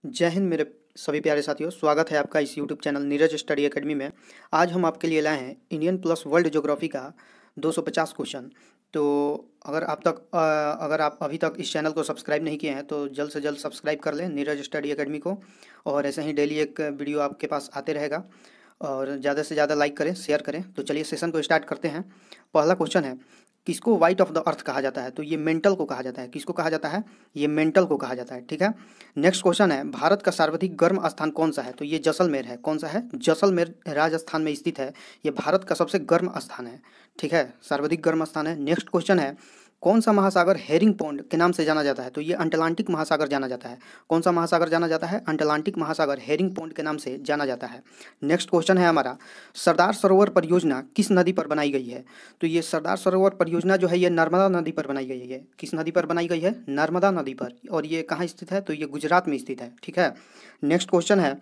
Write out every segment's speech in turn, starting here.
जय हिंद मेरे सभी प्यारे साथियों, स्वागत है आपका इस YouTube channel Neeraj study academy में। आज हम आपके लिए लाए हैं इंडियन प्लस वर्ल्ड ज्योग्राफी का 250 क्वेश्चन। तो अगर आप अभी तक इस चैनल को सब्सक्राइब नहीं किए हैं तो जल्द से जल्द सब्सक्राइब कर लें नीरज स्टडी एकेडमी को। और ऐसे ही डेली एक वीडियो आपके पास आते रहेगा और ज़्यादा से ज़्यादा लाइक करें, शेयर करें। तो चलिए सेशन को स्टार्ट करते हैं। पहला क्वेश्चन है, किसको वाइट ऑफ द अर्थ कहा जाता है? तो ये मेंटल को कहा जाता है। किसको कहा जाता है? ये मेंटल को कहा जाता है। ठीक है। नेक्स्ट क्वेश्चन है, भारत का सर्वाधिक गर्म स्थान कौन सा है? तो ये जैसलमेर है। कौन सा है? जैसलमेर राजस्थान में स्थित है। ये भारत का सबसे गर्म स्थान है। ठीक है, सर्वाधिक गर्म स्थान है। नेक्स्ट क्वेश्चन है, कौन सा महासागर हेरिंग पॉन्ड के नाम से जाना जाता है? तो ये अटलांटिक महासागर जाना जाता है। कौन सा महासागर जाना जाता है? अटलांटिक महासागर हेरिंग पॉन्ड के नाम से जाना जाता है। नेक्स्ट क्वेश्चन है हमारा, सरदार सरोवर परियोजना किस नदी पर बनाई गई है? तो ये सरदार सरोवर परियोजना जो है ये नर्मदा नदी पर बनाई गई है। किस नदी पर बनाई गई है? नर्मदा नदी पर। और ये कहाँ स्थित है? तो ये गुजरात में स्थित है। ठीक है। नेक्स्ट क्वेश्चन है,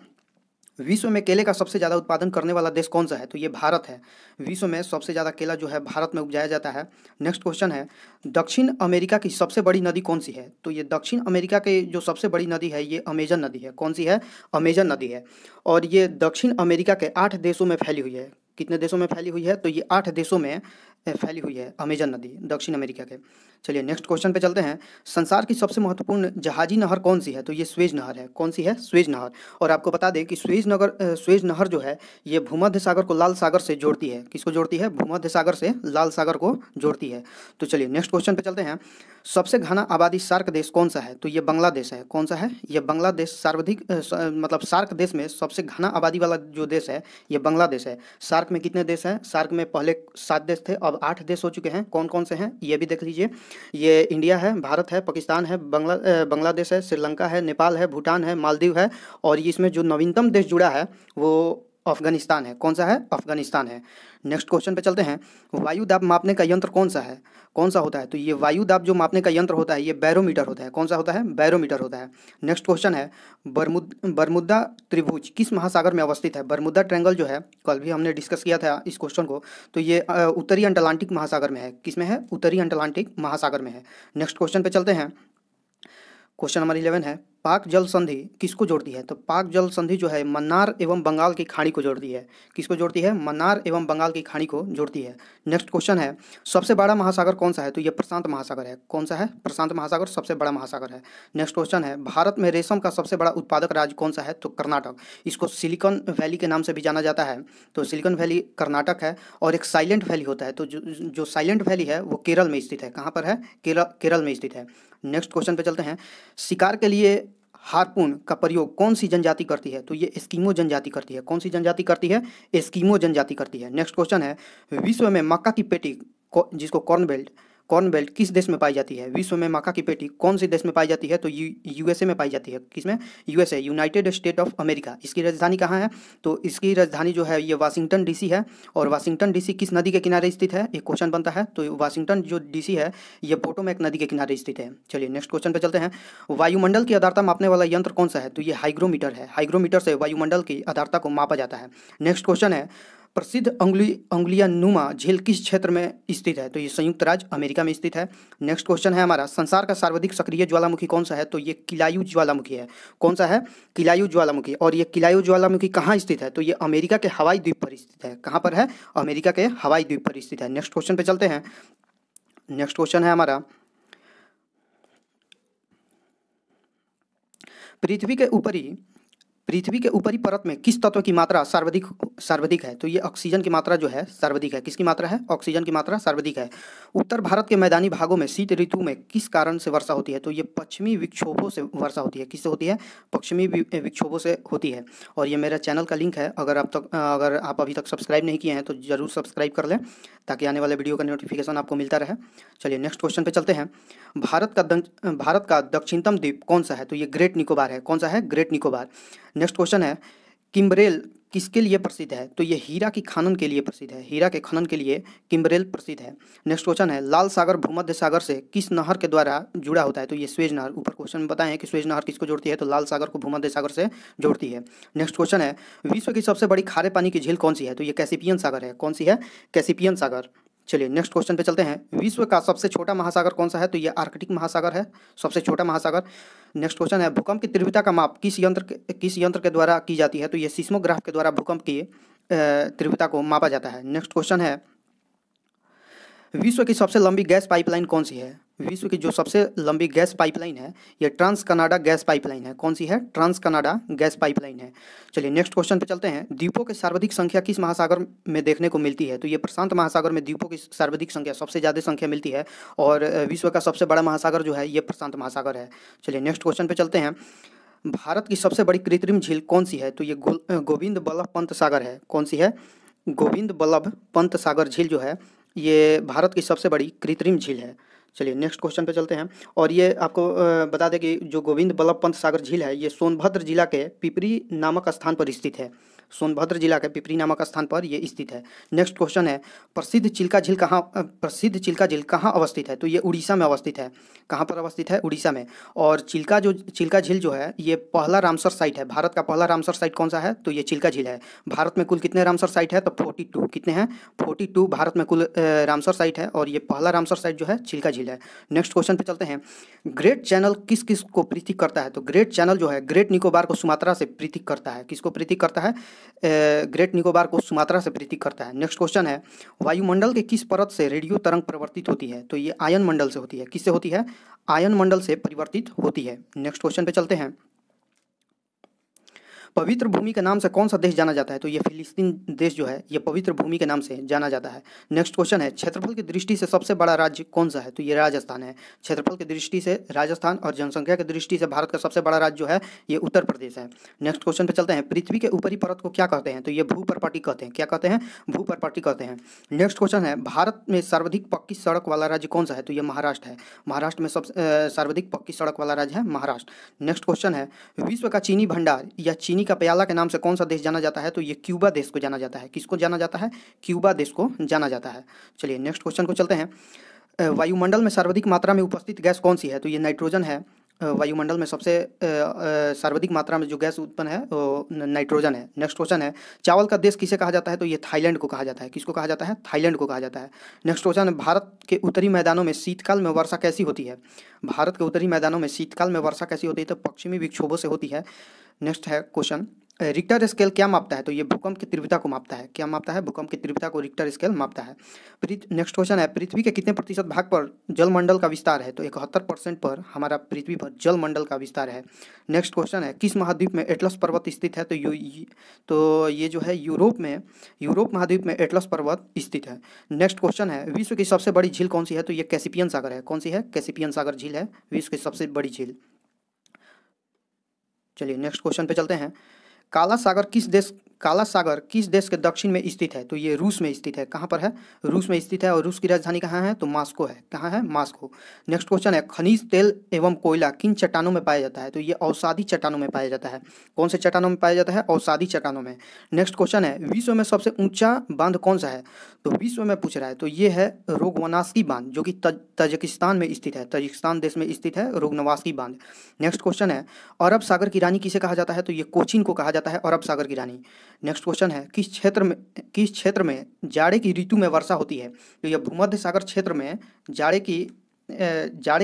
विश्व में केले का सबसे ज़्यादा उत्पादन करने वाला देश कौन सा है? तो ये भारत है। विश्व में सबसे ज़्यादा केला जो है भारत में उपजाया जाता है। नेक्स्ट क्वेश्चन है, दक्षिण अमेरिका की सबसे बड़ी नदी कौन सी है? तो ये दक्षिण अमेरिका के जो सबसे बड़ी नदी है ये अमेजन नदी है। कौन सी है? अमेजन नदी है। और ये दक्षिण अमेरिका के 8 देशों में फैली हुई है। कितने देशों में फैली हुई है? तो ये 8 देशों में फैली हुई है अमेजन नदी दक्षिण अमेरिका के। चलिए नेक्स्ट क्वेश्चन पे चलते हैं। संसार की सबसे महत्वपूर्ण जहाजी नहर कौन सी है? तो ये स्वेज नहर है। कौन सी है? स्वेज नहर। और आपको बता दें कि स्वेज नहर जो है ये भूमध्य सागर को लाल सागर से जोड़ती है। किसको जोड़ती है? भूमध्य सागर से लाल सागर को जोड़ती है। तो चलिए नेक्स्ट क्वेश्चन पे चलते हैं। सबसे घना आबादी सार्क देश कौन सा है? तो ये बांग्लादेश है। कौन सा है? ये बांग्लादेश। मतलब सार्क देश में सबसे घना आबादी वाला जो देश है ये बांग्लादेश है। सार्क में कितने देश हैं? सार्क में पहले 7 देश थे, अब 8 देश हो चुके हैं। कौन कौन से हैं ये भी देख लीजिए। ये इंडिया है, भारत है, पाकिस्तान है, बांग्लादेश है, श्रीलंका है, नेपाल है, भूटान है, मालदीव है। और इसमें जो नवीनतम देश जुड़ा है वो अफगानिस्तान है। कौन सा है? अफगानिस्तान है। नेक्स्ट क्वेश्चन पे चलते हैं। वायु दाब मापने का यंत्र कौन सा है? कौन सा होता है? तो ये वायु दाब जो मापने का यंत्र होता है ये बैरोमीटर होता है। कौन सा होता है? बैरोमीटर होता है। नेक्स्ट क्वेश्चन है, बरमुदा त्रिभुज किस महासागर में अवस्थित है? बरमुदा ट्रायंगल जो है कल भी हमने डिस्कस किया था इस क्वेश्चन को। तो ये उत्तरी अटलांटिक महासागर में है। किस में है? उत्तरी अटलांटिक महासागर में है। नेक्स्ट क्वेश्चन पे चलते हैं। क्वेश्चन नंबर 11 है, पाक जल संधि किसको जोड़ती है? तो पाक जल संधि जो है मन्नार एवं बंगाल की खाड़ी को जोड़ती है। किसको जोड़ती है? मन्नार एवं बंगाल की खाड़ी को जोड़ती है। नेक्स्ट क्वेश्चन है, सबसे बड़ा महासागर कौन सा है? तो ये प्रशांत महासागर है। कौन सा है? प्रशांत महासागर सबसे बड़ा महासागर है। नेक्स्ट क्वेश्चन है, भारत में रेशम का सबसे बड़ा उत्पादक राज्य कौन सा है? तो कर्नाटक। इसको सिलिकॉन वैली के नाम से भी जाना जाता है। तो सिलिकॉन वैली कर्नाटक है। और एक साइलेंट वैली होता है, तो जो साइलेंट वैली है वो केरल में स्थित है। कहाँ पर है? केरल में स्थित है। नेक्स्ट क्वेश्चन पे चलते हैं। शिकार के लिए हार्पून का प्रयोग कौन सी जनजाति करती है? तो ये एस्किमो जनजाति करती है। कौन सी जनजाति करती है? एस्किमो जनजाति करती है। नेक्स्ट क्वेश्चन है, विश्व में मक्का की पेटी जिसको कॉर्न बेल्ट किस देश में पाई जाती है? विश्व में मक्का की पेटी कौन से देश में पाई जाती है? तो यूएसए में पाई जाती है। किसमें? USA, United state of America. इसकी राजधानी कहाँ है? तो इसकी राजधानी जो है ये वाशिंगटन डीसी है। और वाशिंगटन डीसी किस नदी के किनारे स्थित है? एक क्वेश्चन बनता है। तो वाशिंगटन जो डीसी है ये पोटोमैक नदी के किनारे स्थित है। चलिए नेक्स्ट क्वेश्चन पे चलते हैं। वायुमंडल की आर्द्रता मापने वाला यंत्र कौन सा है? तो ये हाइग्रोमीटर है। हाइग्रोमीटर से वायुमंडल की आर्द्रता को मापा जाता है। नेक्स्ट क्वेश्चन है, प्रसिद्ध अंगुलियानुमा झील किस क्षेत्र में स्थित है? तो ये संयुक्त राज्य अमेरिका में स्थित है। नेक्स्ट क्वेश्चन है हमारा, संसार का सर्वाधिक सक्रिय ज्वालामुखी कौन सा है? तो ये किलायू ज्वालामुखी है। कौन सा है? किलायू ज्वालामुखी। और ये किलायू ज्वालामुखी कहाँ स्थित है? तो ये अमेरिका के हवाई द्वीप पर स्थित है। कहाँ पर है? अमेरिका के हवाई द्वीप पर स्थित है। नेक्स्ट क्वेश्चन पे चलते हैं। नेक्स्ट क्वेश्चन है हमारा, पृथ्वी के ऊपरी परत में किस तत्व की मात्रा सर्वाधिक है? तो ये ऑक्सीजन की मात्रा जो है सर्वाधिक है। किसकी मात्रा है? ऑक्सीजन की मात्रा सर्वाधिक है। उत्तर भारत के मैदानी भागों में शीत ऋतु में किस कारण से वर्षा होती है? तो ये पश्चिमी विक्षोभों से वर्षा होती है। किससे होती है? पश्चिमी विक्षोभों से होती है। और ये मेरा चैनल का लिंक है, अगर आप अभी तक सब्सक्राइब नहीं किए हैं तो ज़रूर सब्सक्राइब कर लें ताकि आने वाले वीडियो का नोटिफिकेशन आपको मिलता रहे। चलिए नेक्स्ट क्वेश्चन पे चलते हैं। भारत का दक्षिणतम द्वीप कौन सा है? तो ये ग्रेट निकोबार है। कौन सा है? ग्रेट निकोबार। नेक्स्ट क्वेश्चन है, किम्बरेल किसके लिए प्रसिद्ध है? तो ये हीरा की खनन के लिए प्रसिद्ध है। हीरा के खनन के लिए किम्बरेल प्रसिद्ध है। नेक्स्ट क्वेश्चन है, लाल सागर भूमध्य सागर से किस नहर के द्वारा जुड़ा होता है? तो ये स्वेज नहर। ऊपर क्वेश्चन में बताएं कि स्वेज नहर किसको जोड़ती है? तो लाल सागर को भूमध्य सागर से जोड़ती है। नेक्स्ट क्वेश्चन है, विश्व की सबसे बड़ी खारे पानी की झील कौन सी है? तो ये कैसिपियन सागर है। कौन सी है? कैसिपियन सागर। चलिए नेक्स्ट क्वेश्चन पे चलते हैं। विश्व का सबसे छोटा महासागर कौन सा है? तो ये आर्कटिक महासागर है, सबसे छोटा महासागर। नेक्स्ट क्वेश्चन है, भूकंप की तीव्रता का माप किस यंत्र के द्वारा की जाती है? तो ये सिस्मोग्राफ के द्वारा भूकंप की तीव्रता को मापा जाता है। नेक्स्ट क्वेश्चन है, विश्व की सबसे लंबी गैस पाइपलाइन कौन सी है? विश्व की जो सबसे लंबी गैस पाइपलाइन है ये ट्रांस कनाडा गैस पाइपलाइन है। कौन सी है? ट्रांस कनाडा गैस पाइपलाइन है। चलिए नेक्स्ट क्वेश्चन पे चलते हैं। द्वीपों की सर्वाधिक संख्या किस महासागर में देखने को मिलती है? तो ये प्रशांत महासागर में द्वीपों की सर्वाधिक संख्या, सबसे ज़्यादा संख्या मिलती है और विश्व का सबसे बड़ा महासागर जो है ये प्रशांत महासागर है। चलिए नेक्स्ट क्वेश्चन पे चलते हैं। भारत की सबसे बड़ी कृत्रिम झील कौन सी है? तो ये गोविंद बल्लभ पंत सागर है। कौन सी है? गोविंद बल्लभ पंत सागर झील जो है ये भारत की सबसे बड़ी कृत्रिम झील है। चलिए नेक्स्ट क्वेश्चन पे चलते हैं। और ये आपको बता दें कि जो गोविंद बल्लभ पंत सागर झील है ये सोनभद्र जिला के पिपरी नामक स्थान पर स्थित है। सोनभद्र जिला के पिपरी नामक स्थान पर ये स्थित है। नेक्स्ट क्वेश्चन है, प्रसिद्ध चिल्का झील कहाँ अवस्थित है? तो ये उड़ीसा में अवस्थित है। कहाँ पर अवस्थित है? उड़ीसा में। और चिल्का झील जो है ये पहला रामसर साइट है। भारत का पहला रामसर साइट कौन सा है? तो ये चिल्का झील है। भारत में कुल कितने रामसर साइट है? तो 42। कितने हैं? 42 भारत में कुल रामसर साइट है और ये पहला रामसर साइट जो है चिल्का झील है। नेक्स्ट क्वेश्चन पे चलते हैं। ग्रेट चैनल किस किस को पृथक करता है? तो ग्रेट चैनल जो है ग्रेट निकोबार को सुमात्रा से पृथक करता है। किसको पृथक करता है? ग्रेट निकोबार को सुमात्रा से पृथक करता है। नेक्स्ट क्वेश्चन है, वायुमंडल के किस परत से रेडियो तरंग परिवर्तित होती है? तो ये आयन मंडल से होती है। किससे होती है? आयन मंडल से परिवर्तित होती है। नेक्स्ट क्वेश्चन पे चलते हैं। पवित्र भूमि के नाम से कौन सा देश जाना जाता है? तो ये फिलिस्तीन देश जो है ये पवित्र भूमि के नाम से जाना जाता है। नेक्स्ट क्वेश्चन है, क्षेत्रफल की दृष्टि से सबसे बड़ा राज्य कौन सा है? तो ये राजस्थान है। क्षेत्रफल की दृष्टि से राजस्थान और जनसंख्या की दृष्टि से भारत का सबसे बड़ा राज्य जो है ये उत्तर प्रदेश है। नेक्स्ट क्वेश्चन पे चलते हैं। पृथ्वी के ऊपरी परत को क्या कहते हैं? तो ये भूपर्पटी कहते हैं। क्या कहते हैं? भूपर्पटी कहते हैं। नेक्स्ट क्वेश्चन है, भारत में सर्वाधिक पक्की सड़क वाला राज्य कौन सा है? तो ये महाराष्ट्र है। महाराष्ट्र में सबसे सर्वाधिक पक्की सड़क वाला राज्य है महाराष्ट्र। नेक्स्ट क्वेश्चन है, विश्व का चीनी भंडार या चीनी का प्याला के नाम से कौन सा देश जाना जाता है? तो ये क्यूबा देश को जाना जाता है। किसको जाना जाता है? क्यूबा देश को जाना जाता है। चलिए नेक्स्ट क्वेश्चन को चलते हैं। वायुमंडल में सर्वाधिक मात्रा में उपस्थित गैस कौन सी है? तो ये नाइट्रोजन है। वायुमंडल में सबसे सर्वाधिक मात्रा में जो गैस उत्पन्न है वो नाइट्रोजन है। नेक्स्ट क्वेश्चन है, चावल का देश किसे कहा जाता है? तो ये थाईलैंड को कहा जाता है। किसको कहा जाता है? थाईलैंड को कहा जाता है। नेक्स्ट क्वेश्चन है, भारत के उत्तरी मैदानों में शीतकाल में वर्षा कैसी होती है? भारत के उत्तरी मैदानों में शीतकाल में वर्षा कैसी होती है? तो पश्चिमी विक्षोभों से होती है। नेक्स्ट है क्वेश्चन, रिक्टर स्केल क्या मापता है? तो ये भूकंप की तीव्रता को मापता है। क्या मापता है? भूकंप की तीव्रता को रिक्टर स्केल मापता है। नेक्स्ट क्वेश्चन है, पृथ्वी के कितने प्रतिशत भाग पर जलमंडल का विस्तार है? तो 71% पर हमारा पृथ्वी पर जलमंडल का विस्तार है। नेक्स्ट क्वेश्चन है, किस महाद्वीप में एटलस पर्वत स्थित है? तो ये जो है यूरोप महाद्वीप में एटलस पर्वत स्थित है। नेक्स्ट क्वेश्चन है, विश्व की सबसे बड़ी झील कौन सी है? तो ये कैसिपियन सागर है। कौन सी है? कैसिपियन सागर झील है विश्व की सबसे बड़ी झील। चलिए नेक्स्ट क्वेश्चन पे चलते हैं। काला सागर किस देश के दक्षिण में स्थित है? तो ये रूस में स्थित है। कहाँ पर है? रूस में स्थित है। और रूस की राजधानी कहाँ है? तो मॉस्को है। कहाँ है? मॉस्को। नेक्स्ट क्वेश्चन है, खनिज तेल एवं कोयला किन चट्टानों में पाया जाता है? तो ये अवसादी चट्टानों में पाया जाता है। कौन से चट्टानों में पाया जाता है? अवसादी चट्टानों में। नेक्स्ट क्वेश्चन है, विश्व में सबसे ऊंचा बांध कौन सा है? तो विश्व में पूछ रहा है तो ये है रोगवनास्की बांध जो कि तजिकिस्तान में स्थित है। तजिकिस्तान देश में स्थित है रोगनवास्की बांध। नेक्स्ट क्वेश्चन है, अरब सागर की रानी किसे कहा जाता है? तो ये कोचीन को कहा जाता है अरब सागर की रानी। नेक्स्ट क्वेश्चन है, किस क्षेत्र में जाड़े की ऋतु में वर्षा होती है? तो यह भूमध्य सागर क्षेत्र में जाड़े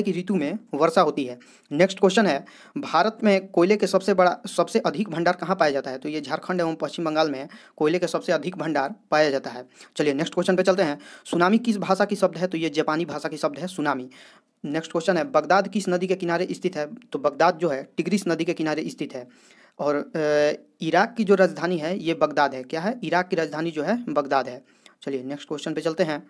की ऋतु में वर्षा होती है। नेक्स्ट क्वेश्चन है, भारत में कोयले के सबसे अधिक भंडार कहाँ पाया जाता है? तो ये झारखंड एवं पश्चिम बंगाल में कोयले के सबसे अधिक भंडार पाया जाता है। चलिए नेक्स्ट क्वेश्चन पे चलते हैं। सुनामी किस भाषा की शब्द है? तो ये जापानी भाषा की शब्द है सुनामी। नेक्स्ट क्वेश्चन है, बगदाद किस नदी के किनारे स्थित है? तो बगदाद जो है टिग्रिस नदी के किनारे स्थित है। और इराक की जो राजधानी है ये बगदाद है। क्या है? इराक की राजधानी जो है बगदाद है। चलिए नेक्स्ट क्वेश्चन पे चलते हैं।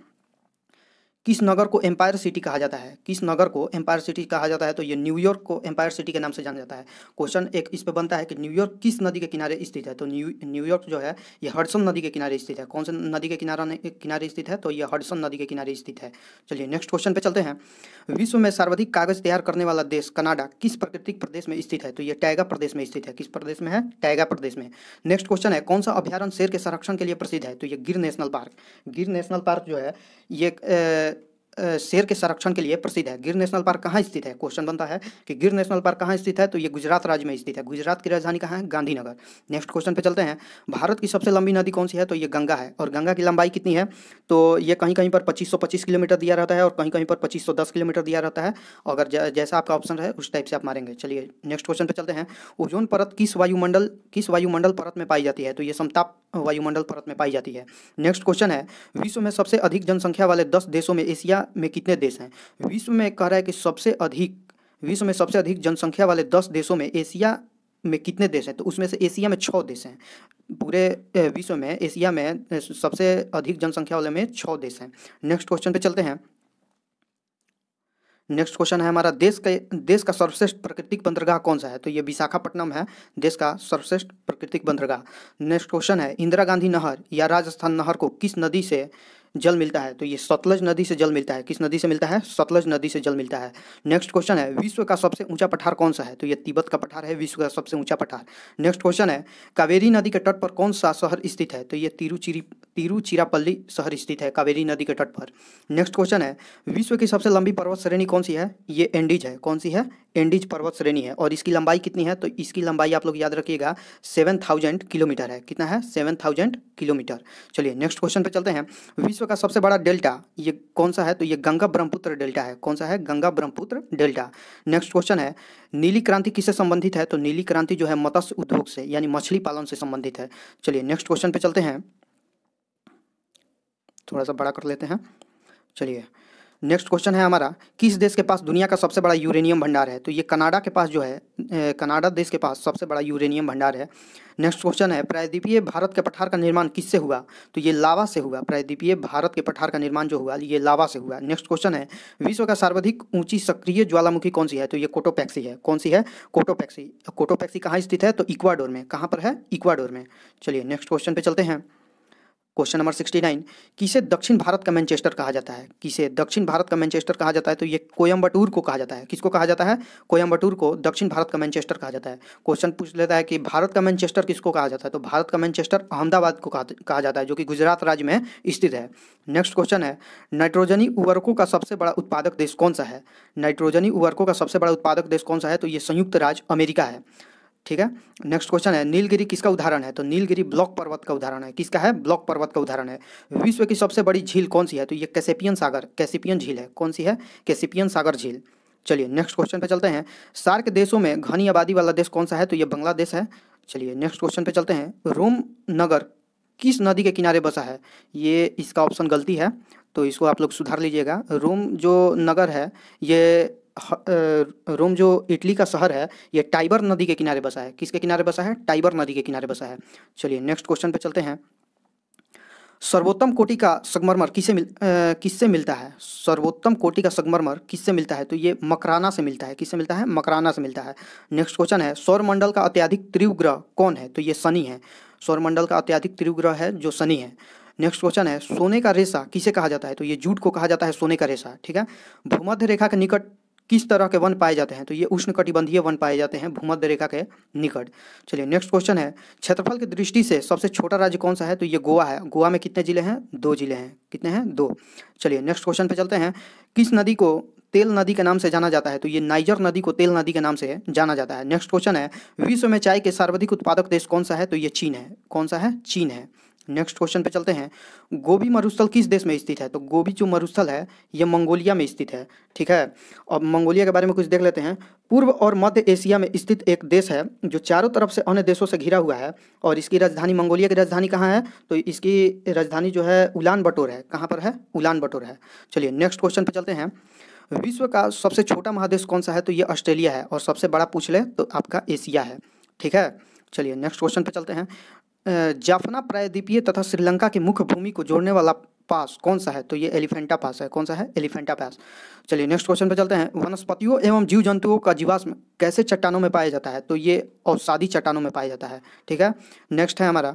किस नगर को एम्पायर सिटी कहा जाता है? किस नगर को एम्पायर सिटी कहा जाता है? तो ये न्यूयॉर्क को एम्पायर सिटी के नाम से जाना जाता है। क्वेश्चन एक इस पे बनता है कि न्यूयॉर्क किस नदी के किनारे स्थित है? तो न्यूयॉर्क जो है ये हडसन नदी के किनारे स्थित है। कौन सी नदी के किनारे स्थित है? तो ये हडसन नदी के किनारे स्थित है। चलिए नेक्स्ट क्वेश्चन पे चलते हैं। विश्व में सर्वाधिक कागज तैयार करने वाला देश कनाडा किस प्राकृतिक प्रदेश में स्थित है? तो ये टैगा प्रदेश में स्थित है। किस प्रदेश में है? टैगा प्रदेश में। नेक्स्ट क्वेश्चन है, कौन सा अभ्यारण्य शेर के संरक्षण के लिए प्रसिद्ध है? तो ये गिर नेशनल पार्क। गिर नेशनल पार्क जो है ये शेर के संरक्षण के लिए प्रसिद्ध है? गिर नेशनल पार्क कहाँ स्थित है? क्वेश्चन बनता है कि गिर नेशनल पार्क कहाँ स्थित है, तो ये गुजरात राज्य में स्थित है। गुजरात की राजधानी कहाँ है? गांधीनगर। नेक्स्ट क्वेश्चन पे चलते हैं। भारत की सबसे लंबी नदी कौन सी है? तो ये गंगा है। और गंगा की लंबाई कितनी है? तो ये कहीं कहीं पर 2525 किलोमीटर दिया रहता है और कहीं कहीं पर 2510 किलोमीटर दिया रहता है। अगर जैसा आपका ऑप्शन है उस टाइप से आप मारेंगे। चलिए नेक्स्ट क्वेश्चन पे चलते हैं। ओजोन परत किस वायुमंडल परत में पाई जाती है? तो ये समताप वायुमंडल परत में पाई जाती है। नेक्स्ट क्वेश्चन है, विश्व में सबसे अधिक जनसंख्या वाले 10 देशों में एशिया में कितने देश हैं? विश्व में कह रहा है कि विश्व में सबसे अधिक जनसंख्या वाले 10 देशों में एशिया में कितने देश हैं? तो उसमें से एशिया में 6 देश हैं। पूरे विश्व में एशिया में सबसे अधिक जनसंख्या वाले में 6 देश हैं। नेक्स्ट क्वेश्चन पे चलते हैं। नेक्स्ट क्वेश्चन है हमारा, देश का सर्वश्रेष्ठ प्राकृतिक बंदरगाह कौन सा है? तो ये विशाखापट्टनम है देश का सर्वश्रेष्ठ प्राकृतिक बंदरगाह। नेक्स्ट क्वेश्चन है, इंदिरा गांधी नहर या राजस्थान नहर को किस नदी से जल मिलता है? तो ये सतलज नदी से जल मिलता है। किस नदी से मिलता है? सतलज नदी से जल मिलता है। नेक्स्ट क्वेश्चन है, विश्व का सबसे ऊंचा पठार कौन सा है? तो ये तिब्बत का पठार है विश्व का सबसे ऊंचा पठार। नेक्स्ट क्वेश्चन है, कावेरी नदी के तट पर कौन सा शहर स्थित है? तो ये तिरुचिरापल्ली शहर स्थित है कावेरी नदी के तट पर। नेक्स्ट क्वेश्चन है, विश्व की सबसे लंबी पर्वत श्रेणी कौन सी है? ये एंडीज है। कौन सी है? एंडीज पर्वत श्रेणी है। और इसकी लंबाई कितनी है? तो इसकी लंबाई आप लोग याद रखिएगा 7000 किलोमीटर है। कितना है? 7000 किलोमीटर। चलिए नेक्स्ट क्वेश्चन पे चलते हैं। विश्व का सबसे बड़ा डेल्टा ये कौन सा है? तो ये गंगा ब्रह्मपुत्र डेल्टा है। कौन सा है? Ganga Brahmaputra delta. Next question है, नीली क्रांति किससे संबंधित है? तो नीली क्रांति जो है मत्स्य उद्योग से यानी मछली पालन से संबंधित है। चलिए नेक्स्ट क्वेश्चन पे चलते हैं। थोड़ा सा बड़ा कर लेते हैं। चलिए नेक्स्ट क्वेश्चन है हमारा, किस देश के पास दुनिया का सबसे बड़ा यूरेनियम भंडार है? तो ये कनाडा के पास जो है कनाडा देश के पास सबसे बड़ा यूरेनियम भंडार है। नेक्स्ट क्वेश्चन है, प्रायद्वीपीय भारत के पठार का निर्माण किससे हुआ? तो ये लावा से हुआ। प्रायद्वीपीय भारत के पठार का निर्माण जो हुआ ये लावा से हुआ। नेक्स्ट क्वेश्चन है, विश्व का सर्वाधिक ऊंची सक्रिय ज्वालामुखी कौन सी है? तो ये कोटोपैक्सी है। कौन सी है? कोटोपैक्सी। कोटोपैक्सी कहाँ स्थित है? तो इक्वाडोर में। कहाँ पर है? इक्वाडोर में। चलिए नेक्स्ट क्वेश्चन पे चलते हैं। क्वेश्चन नंबर 69, किसे दक्षिण भारत का मैनचेस्टर कहा जाता है? किसे दक्षिण भारत का मैनचेस्टर कहा जाता है? तो ये कोयम्बटूर को कहा जाता है। किसको कहा जाता है? कोयम्बटूर को दक्षिण भारत का मैनचेस्टर कहा जाता है। क्वेश्चन पूछ लेता है कि भारत का मैनचेस्टर किसको कहा जाता है? तो भारत का मैनचेस्टर अहमदाबाद को कहा जाता है, जो कि गुजरात राज्य में स्थित है। नेक्स्ट क्वेश्चन है, नाइट्रोजनी उर्वरकों का सबसे बड़ा उत्पादक देश कौन सा है? नाइट्रोजनी उर्वरकों का सबसे बड़ा उत्पादक देश कौन सा है? तो ये संयुक्त राज्य अमेरिका है। ठीक है। नेक्स्ट क्वेश्चन है, नीलगिरी किसका उदाहरण है? तो नीलगिरी ब्लॉक पर्वत का उदाहरण है। किसका है? ब्लॉक पर्वत का उदाहरण है। विश्व की सबसे बड़ी झील कौन सी है? तो ये कैसिपियन झील है। कौन सी है? कैसिपियन सागर झील। चलिए नेक्स्ट क्वेश्चन पे चलते हैं। सार्क देशों में घनी आबादी वाला देश कौन सा है? तो ये बांग्लादेश है। चलिए नेक्स्ट क्वेश्चन पे चलते हैं। रोम नगर किस नदी के किनारे बसा है? ये इसका ऑप्शन गलती है, तो इसको आप लोग सुधार लीजिएगा। रोम जो नगर है ये रोम जो इटली का शहर है ये टाइबर नदी के किनारे बसा है। किसके किनारे बसा है? टाइबर नदी के किनारे बसा है। चलिए नेक्स्ट क्वेश्चन पे चलते हैं। सर्वोत्तम कोटि का संगमरमर किससे मिलता है? सर्वोत्तम कोटि का संगमरमर किससे मिलता है? तो ये मकराना से मिलता है। किससे मिलता है? मकराना से मिलता है। नेक्स्ट क्वेश्चन है, सौरमंडल का अत्यधिक तीव्र ग्रह कौन है? तो ये शनि है। सौरमंडल का अत्यधिक तीव्र ग्रह है जो शनि है। नेक्स्ट क्वेश्चन है, सोने का रेशा किसे कहा जाता है? तो ये जूट को कहा जाता है सोने का रेशा। ठीक है। भूमध्य रेखा के निकट किस तरह के वन पाए जाते हैं? तो ये उष्णकटिबंधीय वन पाए जाते हैं भूमध्य रेखा के निकट। चलिए नेक्स्ट क्वेश्चन है, क्षेत्रफल की दृष्टि से सबसे छोटा राज्य कौन सा है? तो ये गोवा है। गोवा में कितने जिले हैं? 2 जिले हैं। कितने हैं? 2। चलिए नेक्स्ट क्वेश्चन पे चलते हैं। किस नदी को तेल नदी के नाम से जाना जाता है? तो ये नाइजर नदी को तेल नदी के नाम से जाना जाता है। नेक्स्ट क्वेश्चन है, विश्व में चाय के सर्वाधिक उत्पादक देश कौन सा है? तो ये चीन है। कौन सा है? चीन है। नेक्स्ट क्वेश्चन पे चलते हैं। गोबी मरुस्थल किस देश में स्थित है? तो गोबी जो मरुस्थल है ये मंगोलिया में स्थित है। ठीक है। अब मंगोलिया के बारे में कुछ देख लेते हैं। पूर्व और मध्य एशिया में स्थित एक देश है जो चारों तरफ से अन्य देशों से घिरा हुआ है और इसकी राजधानी, मंगोलिया की राजधानी कहाँ है? तो इसकी राजधानी जो है उलान बटोर है। कहाँ पर है? उलान बटोर है। चलिए नेक्स्ट क्वेश्चन पे चलते हैं। विश्व का सबसे छोटा महादेश कौन सा है? तो ये ऑस्ट्रेलिया है। और सबसे बड़ा पूछ ले तो आपका एशिया है। ठीक है। चलिए नेक्स्ट क्वेश्चन पे चलते हैं। जाफना प्रायद्वीपीय तथा श्रीलंका की मुख्य भूमि को जोड़ने वाला पास कौन सा है? तो ये एलिफेंटा पास है। कौन सा है? एलिफेंटा पास। चलिए नेक्स्ट क्वेश्चन पे चलते हैं। वनस्पतियों एवं जीव जंतुओं का जीवाश्म कैसे चट्टानों में पाया जाता है? तो ये अवसादी चट्टानों में पाया जाता है। ठीक है। नेक्स्ट है हमारा,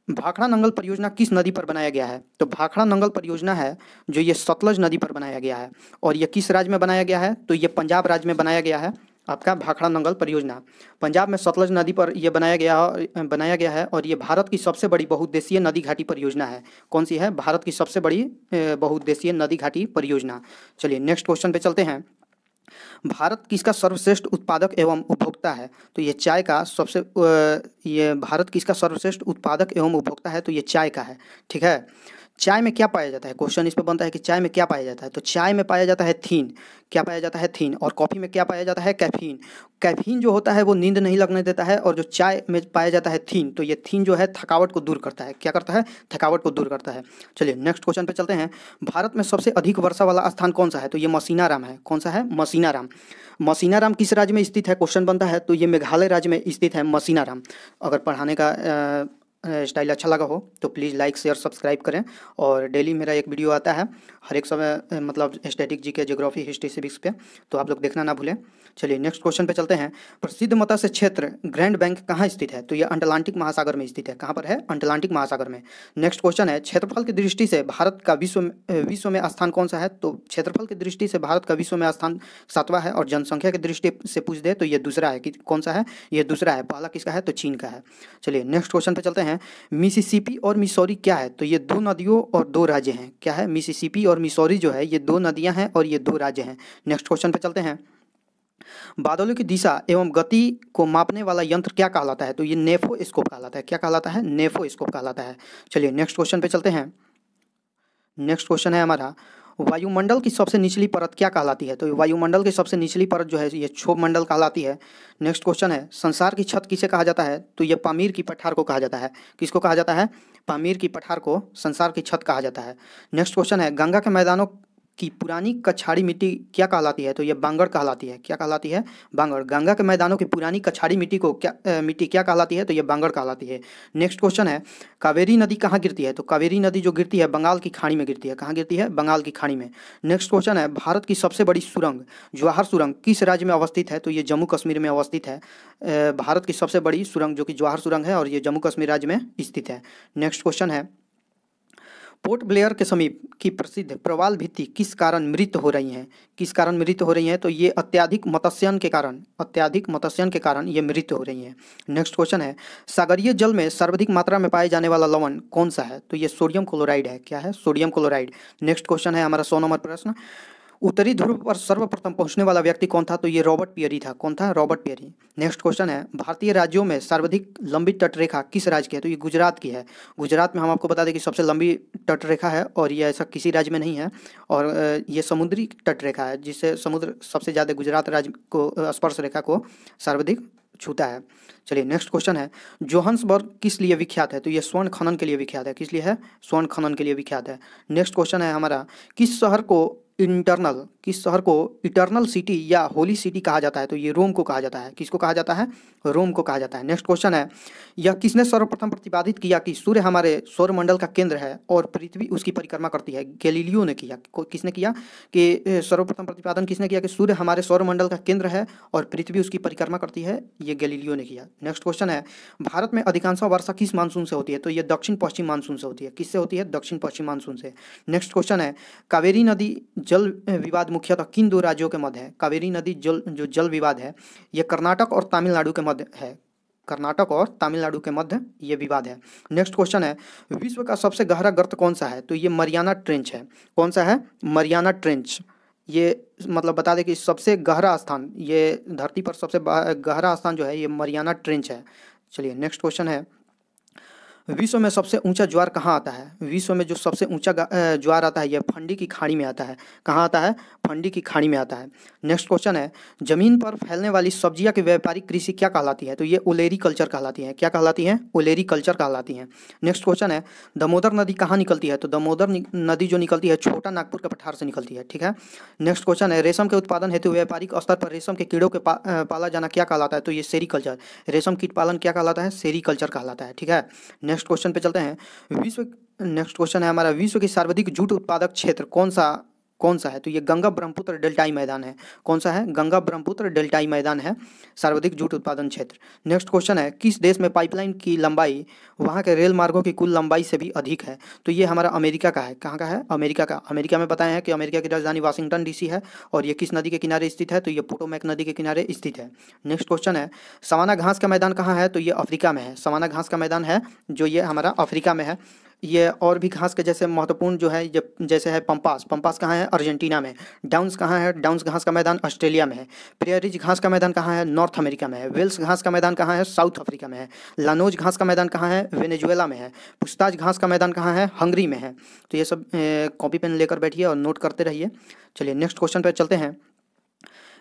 भाखड़ा नंगल परियोजना किस नदी पर बनाया गया है? तो भाखड़ा नंगल परियोजना है जो ये सतलज नदी पर बनाया गया है। और ये किस राज्य में बनाया गया है? तो ये पंजाब राज्य में बनाया गया है। आपका भाखड़ा नंगल परियोजना। पंजाब में सतलज नदी पर यह बनाया गया है और ये भारत की सबसे बड़ी बहुउद्देशीय नदी घाटी परियोजना है। कौन सी है? भारत की सबसे बड़ी बहुउद्देशीय नदी घाटी परियोजना। चलिए नेक्स्ट क्वेश्चन पे चलते हैं। भारत किसका सर्वश्रेष्ठ उत्पादक एवं उपभोक्ता है? तो ये चाय का सबसे ये भारत किसका सर्वश्रेष्ठ उत्पादक एवं उपभोक्ता है? तो ये चाय का है। ठीक है। चाय में क्या पाया जाता है? क्वेश्चन इस पर बनता है कि चाय में क्या पाया जाता है? तो चाय में पाया जाता है थीन। क्या पाया जाता है? थीन। और कॉफ़ी में क्या पाया जाता है? कैफीन। कैफीन जो होता है वो नींद नहीं लगने देता है, और जो चाय में पाया जाता है थीन, तो ये थीन जो है थकावट को दूर करता है। क्या करता है? थकावट को दूर करता है। चलिए नेक्स्ट क्वेश्चन पे चलते हैं। भारत में सबसे अधिक वर्षा वाला स्थान कौन सा है? तो ये मसीनाराम है। कौन सा है? मसीनाराम। मसीनाराम किस राज्य में स्थित है? क्वेश्चन बनता है। तो ये मेघालय राज्य में स्थित है मसीनाराम। अगर पढ़ाने का स्टाइल अच्छा लगा हो तो प्लीज़ लाइक शेयर सब्सक्राइब करें। और डेली मेरा एक वीडियो आता है हर एक समय, मतलब static GK, geography, history, civics पे, तो आप लोग देखना ना भूलें। चलिए नेक्स्ट क्वेश्चन पे चलते हैं। प्रसिद्ध मत्स्य क्षेत्र ग्रैंड बैंक कहाँ स्थित है? तो ये अटलांटिक महासागर में स्थित है। कहाँ पर है? अटलांटिक महासागर में। नेक्स्ट क्वेश्चन है, क्षेत्रफल की दृष्टि से भारत का विश्व में स्थान कौन सा है? तो क्षेत्रफल की दृष्टि से भारत का विश्व में स्थान 7वां है, और जनसंख्या की दृष्टि से पूछ दे तो ये दूसरा है। कि कौन सा है? ये दूसरा है। पहला किसका है? तो चीन का है। चलिए नेक्स्ट क्वेश्चन पे चलते हैं। मिसिसिपी और मिसौरी क्या है? तो ये 2 नदियों और 2 राज्य हैं। क्या है? मिसिसिपी और मिसौरी जो है ये 2 नदियां हैं और ये 2 राज्य हैं। नेक्स्ट क्वेश्चन पे चलते हैं। बादलों की दिशा एवं गति को मापने वाला यंत्र क्या कहलाता है? तो ये नेफोस्कोप कहलाता है। क्या कहलाता है? नेफोस्कोप कहलाता है। चलिए नेक्स्ट क्वेश्चन पे चलते हैं। नेक्स्ट क्वेश्चन है हमारा, वायुमंडल की सबसे निचली परत क्या कहलाती है? तो वायुमंडल की सबसे निचली परत जो है ये क्षोभ मंडल कहलाती है। नेक्स्ट क्वेश्चन है, संसार की छत किसे कहा जाता है? तो ये पामीर की पठार को कहा जाता है। किसको कहा जाता है? पामीर की पठार को संसार की छत कहा जाता है। नेक्स्ट क्वेश्चन है, गंगा के मैदानों की पुरानी कछाड़ी मिट्टी क्या कहलाती है? तो ये बांगड़ कहलाती है। क्या कहलाती है? बांगड़। गंगा के मैदानों की पुरानी कछाड़ी मिट्टी को मिट्टी क्या कहलाती है? तो ये बांगड़ कहलाती है। नेक्स्ट क्वेश्चन है, कावेरी नदी कहाँ गिरती है? तो कावेरी नदी जो गिरती है बंगाल की खाड़ी में गिरती है। कहाँ गिरती है? बंगाल की खाड़ी में। नेक्स्ट क्वेश्चन है, भारत की सबसे बड़ी सुरंग जवाहर सुरंग किस राज्य में अवस्थित है? तो ये जम्मू कश्मीर में अवस्थित है। भारत की सबसे बड़ी सुरंग जो कि जवाहर सुरंग है, और ये जम्मू कश्मीर राज्य में स्थित है। नेक्स्ट क्वेश्चन है, पोर्ट ब्लेयर के समीप की प्रसिद्ध प्रवाल भित्ति किस कारण मृत हो रही हैं? किस कारण मृत हो रही हैं? तो ये अत्याधिक मत्स्यन के कारण ये मृत हो रही हैं। नेक्स्ट क्वेश्चन है, सागरीय जल में सर्वाधिक मात्रा में पाए जाने वाला लवण कौन सा है? तो ये सोडियम क्लोराइड है। क्या है? Sodium chloride. नेक्स्ट क्वेश्चन है हमारा 100 नंबर प्रश्न, उत्तरी ध्रुव पर सर्वप्रथम पहुंचने वाला व्यक्ति कौन था? तो ये रॉबर्ट पियरी था। कौन था? Robert Peary. नेक्स्ट क्वेश्चन है, भारतीय राज्यों में सर्वाधिक लंबी तटरेखा किस राज्य की है? तो ये गुजरात की है। गुजरात में हम आपको बता दें कि सबसे लंबी तटरेखा है, और ये ऐसा किसी राज्य में नहीं है, और ये समुद्री तटरेखा है, जिससे समुद्र सबसे ज़्यादा गुजरात राज्य को स्पर्श रेखा को सर्वाधिक छूता है। चलिए नेक्स्ट क्वेश्चन है, जोहान्सबर्ग किस लिए विख्यात है? तो ये स्वर्ण खनन के लिए विख्यात है। किस लिए है? स्वर्ण खनन के लिए विख्यात है। नेक्स्ट क्वेश्चन है हमारा, किस शहर को इटर्नल सिटी या होली सिटी कहा जाता है? तो ये रोम को कहा जाता है। किसको कहा जाता है? रोम को कहा जाता है। नेक्स्ट क्वेश्चन है, यह किसने सर्वप्रथम प्रतिपादित किया कि सूर्य हमारे सौरमंडल का केंद्र है और पृथ्वी उसकी परिक्रमा करती है? गैलीलियो ने किया। किसने किया? कि सर्वप्रथम प्रतिपादन किसने किया कि सूर्य हमारे सौरमंडल का केंद्र है और पृथ्वी उसकी परिक्रमा करती है? ये गैलीलियो ने किया। नेक्स्ट क्वेश्चन है, भारत में अधिकांश वर्षा किस मानसून से होती है? तो ये दक्षिण पश्चिम मानसून से होती है। किससे होती है? दक्षिण पश्चिम मानसून से। नेक्स्ट क्वेश्चन है, कावेरी नदी जल विवाद मुख्यतः किन 2 राज्यों के मध्य है? कावेरी नदी जल विवाद है ये कर्नाटक और तमिलनाडु के मध्य है। कर्नाटक और तमिलनाडु के मध्य ये विवाद है। नेक्स्ट क्वेश्चन है, विश्व का सबसे गहरा गर्त कौन सा है? तो ये मरियाना ट्रेंच है। कौन सा है? Mariana trench. ये मतलब बता दें कि सबसे गहरा स्थान, ये धरती पर सबसे गहरा स्थान जो है ये मरियाना ट्रेंच है। चलिए नेक्स्ट क्वेश्चन है, विश्व में सबसे ऊंचा ज्वार कहाँ आता है? विश्व में जो सबसे ऊंचा ज्वार आता है यह फंडी की खाड़ी में आता है। कहाँ आता है? फंडी की खाड़ी में आता है। नेक्स्ट क्वेश्चन है, जमीन पर फैलने वाली सब्जियां की व्यापारिक कृषि क्या कहलाती है? तो ये ओलेरी कल्चर कहलाती है। क्या कहलाती है? ओलेरी कल्चर कहलाती है। नेक्स्ट क्वेश्चन है, दामोदर नदी कहाँ निकलती है? तो दामोदर नदी जो निकलती है छोटा नागपुर के पठार से निकलती है। ठीक है। नेक्स्ट क्वेश्चन है, रेशम के उत्पादन हेतु व्यापारिक स्तर पर रेशम के कीड़ों के पाला जाना क्या कहलाता है? तो ये सेरीकल्चर। रेशम कीट पालन क्या कहलाता है? सेरीकल्चर कहलाता है। ठीक है। नेक्स्ट क्वेश्चन पे चलते हैं, नेक्स्ट क्वेश्चन है हमारा, विश्व की सर्वाधिक जूट उत्पादक क्षेत्र कौन सा कौन सा है? तो ये गंगा ब्रह्मपुत्र डेल्टाई मैदान है। कौन सा है? गंगा ब्रह्मपुत्र डेल्टाई मैदान है सर्वाधिक जूट उत्पादन क्षेत्र। नेक्स्ट क्वेश्चन है, किस देश में पाइपलाइन की लंबाई वहाँ के रेल मार्गों की कुल लंबाई से भी अधिक है? तो ये हमारा अमेरिका का है। कहाँ का है? अमेरिका का। अमेरिका में बताया है कि अमेरिका की राजधानी वाशिंगटन डीसी है और ये किस नदी के किनारे स्थित है? तो ये पोटोमैक नदी के किनारे स्थित है। नेक्स्ट क्वेश्चन है, सवाना घास का मैदान कहाँ है? तो ये अफ्रीका में है। सवाना घास का मैदान है जो ये हमारा अफ्रीका में है। ये और भी घास के जैसे महत्वपूर्ण जो है जैसे है पंपास। पंपास कहाँ है? अर्जेंटीना में। डाउन्स कहाँ है? डाउन्स घास का मैदान ऑस्ट्रेलिया में है। प्रेयरीज घास का मैदान कहाँ है? नॉर्थ अमेरिका में है। वेल्स घास का मैदान कहाँ है? साउथ अफ्रीका में है। लानोज घास का मैदान कहाँ है? वेनेजुएला में है। पुस्ताज घास का मैदान कहाँ है? हंगरी में है। तो ये सब कॉपी पेन लेकर बैठिए और नोट करते रहिए। चलिए नेक्स्ट क्वेश्चन पर चलते हैं।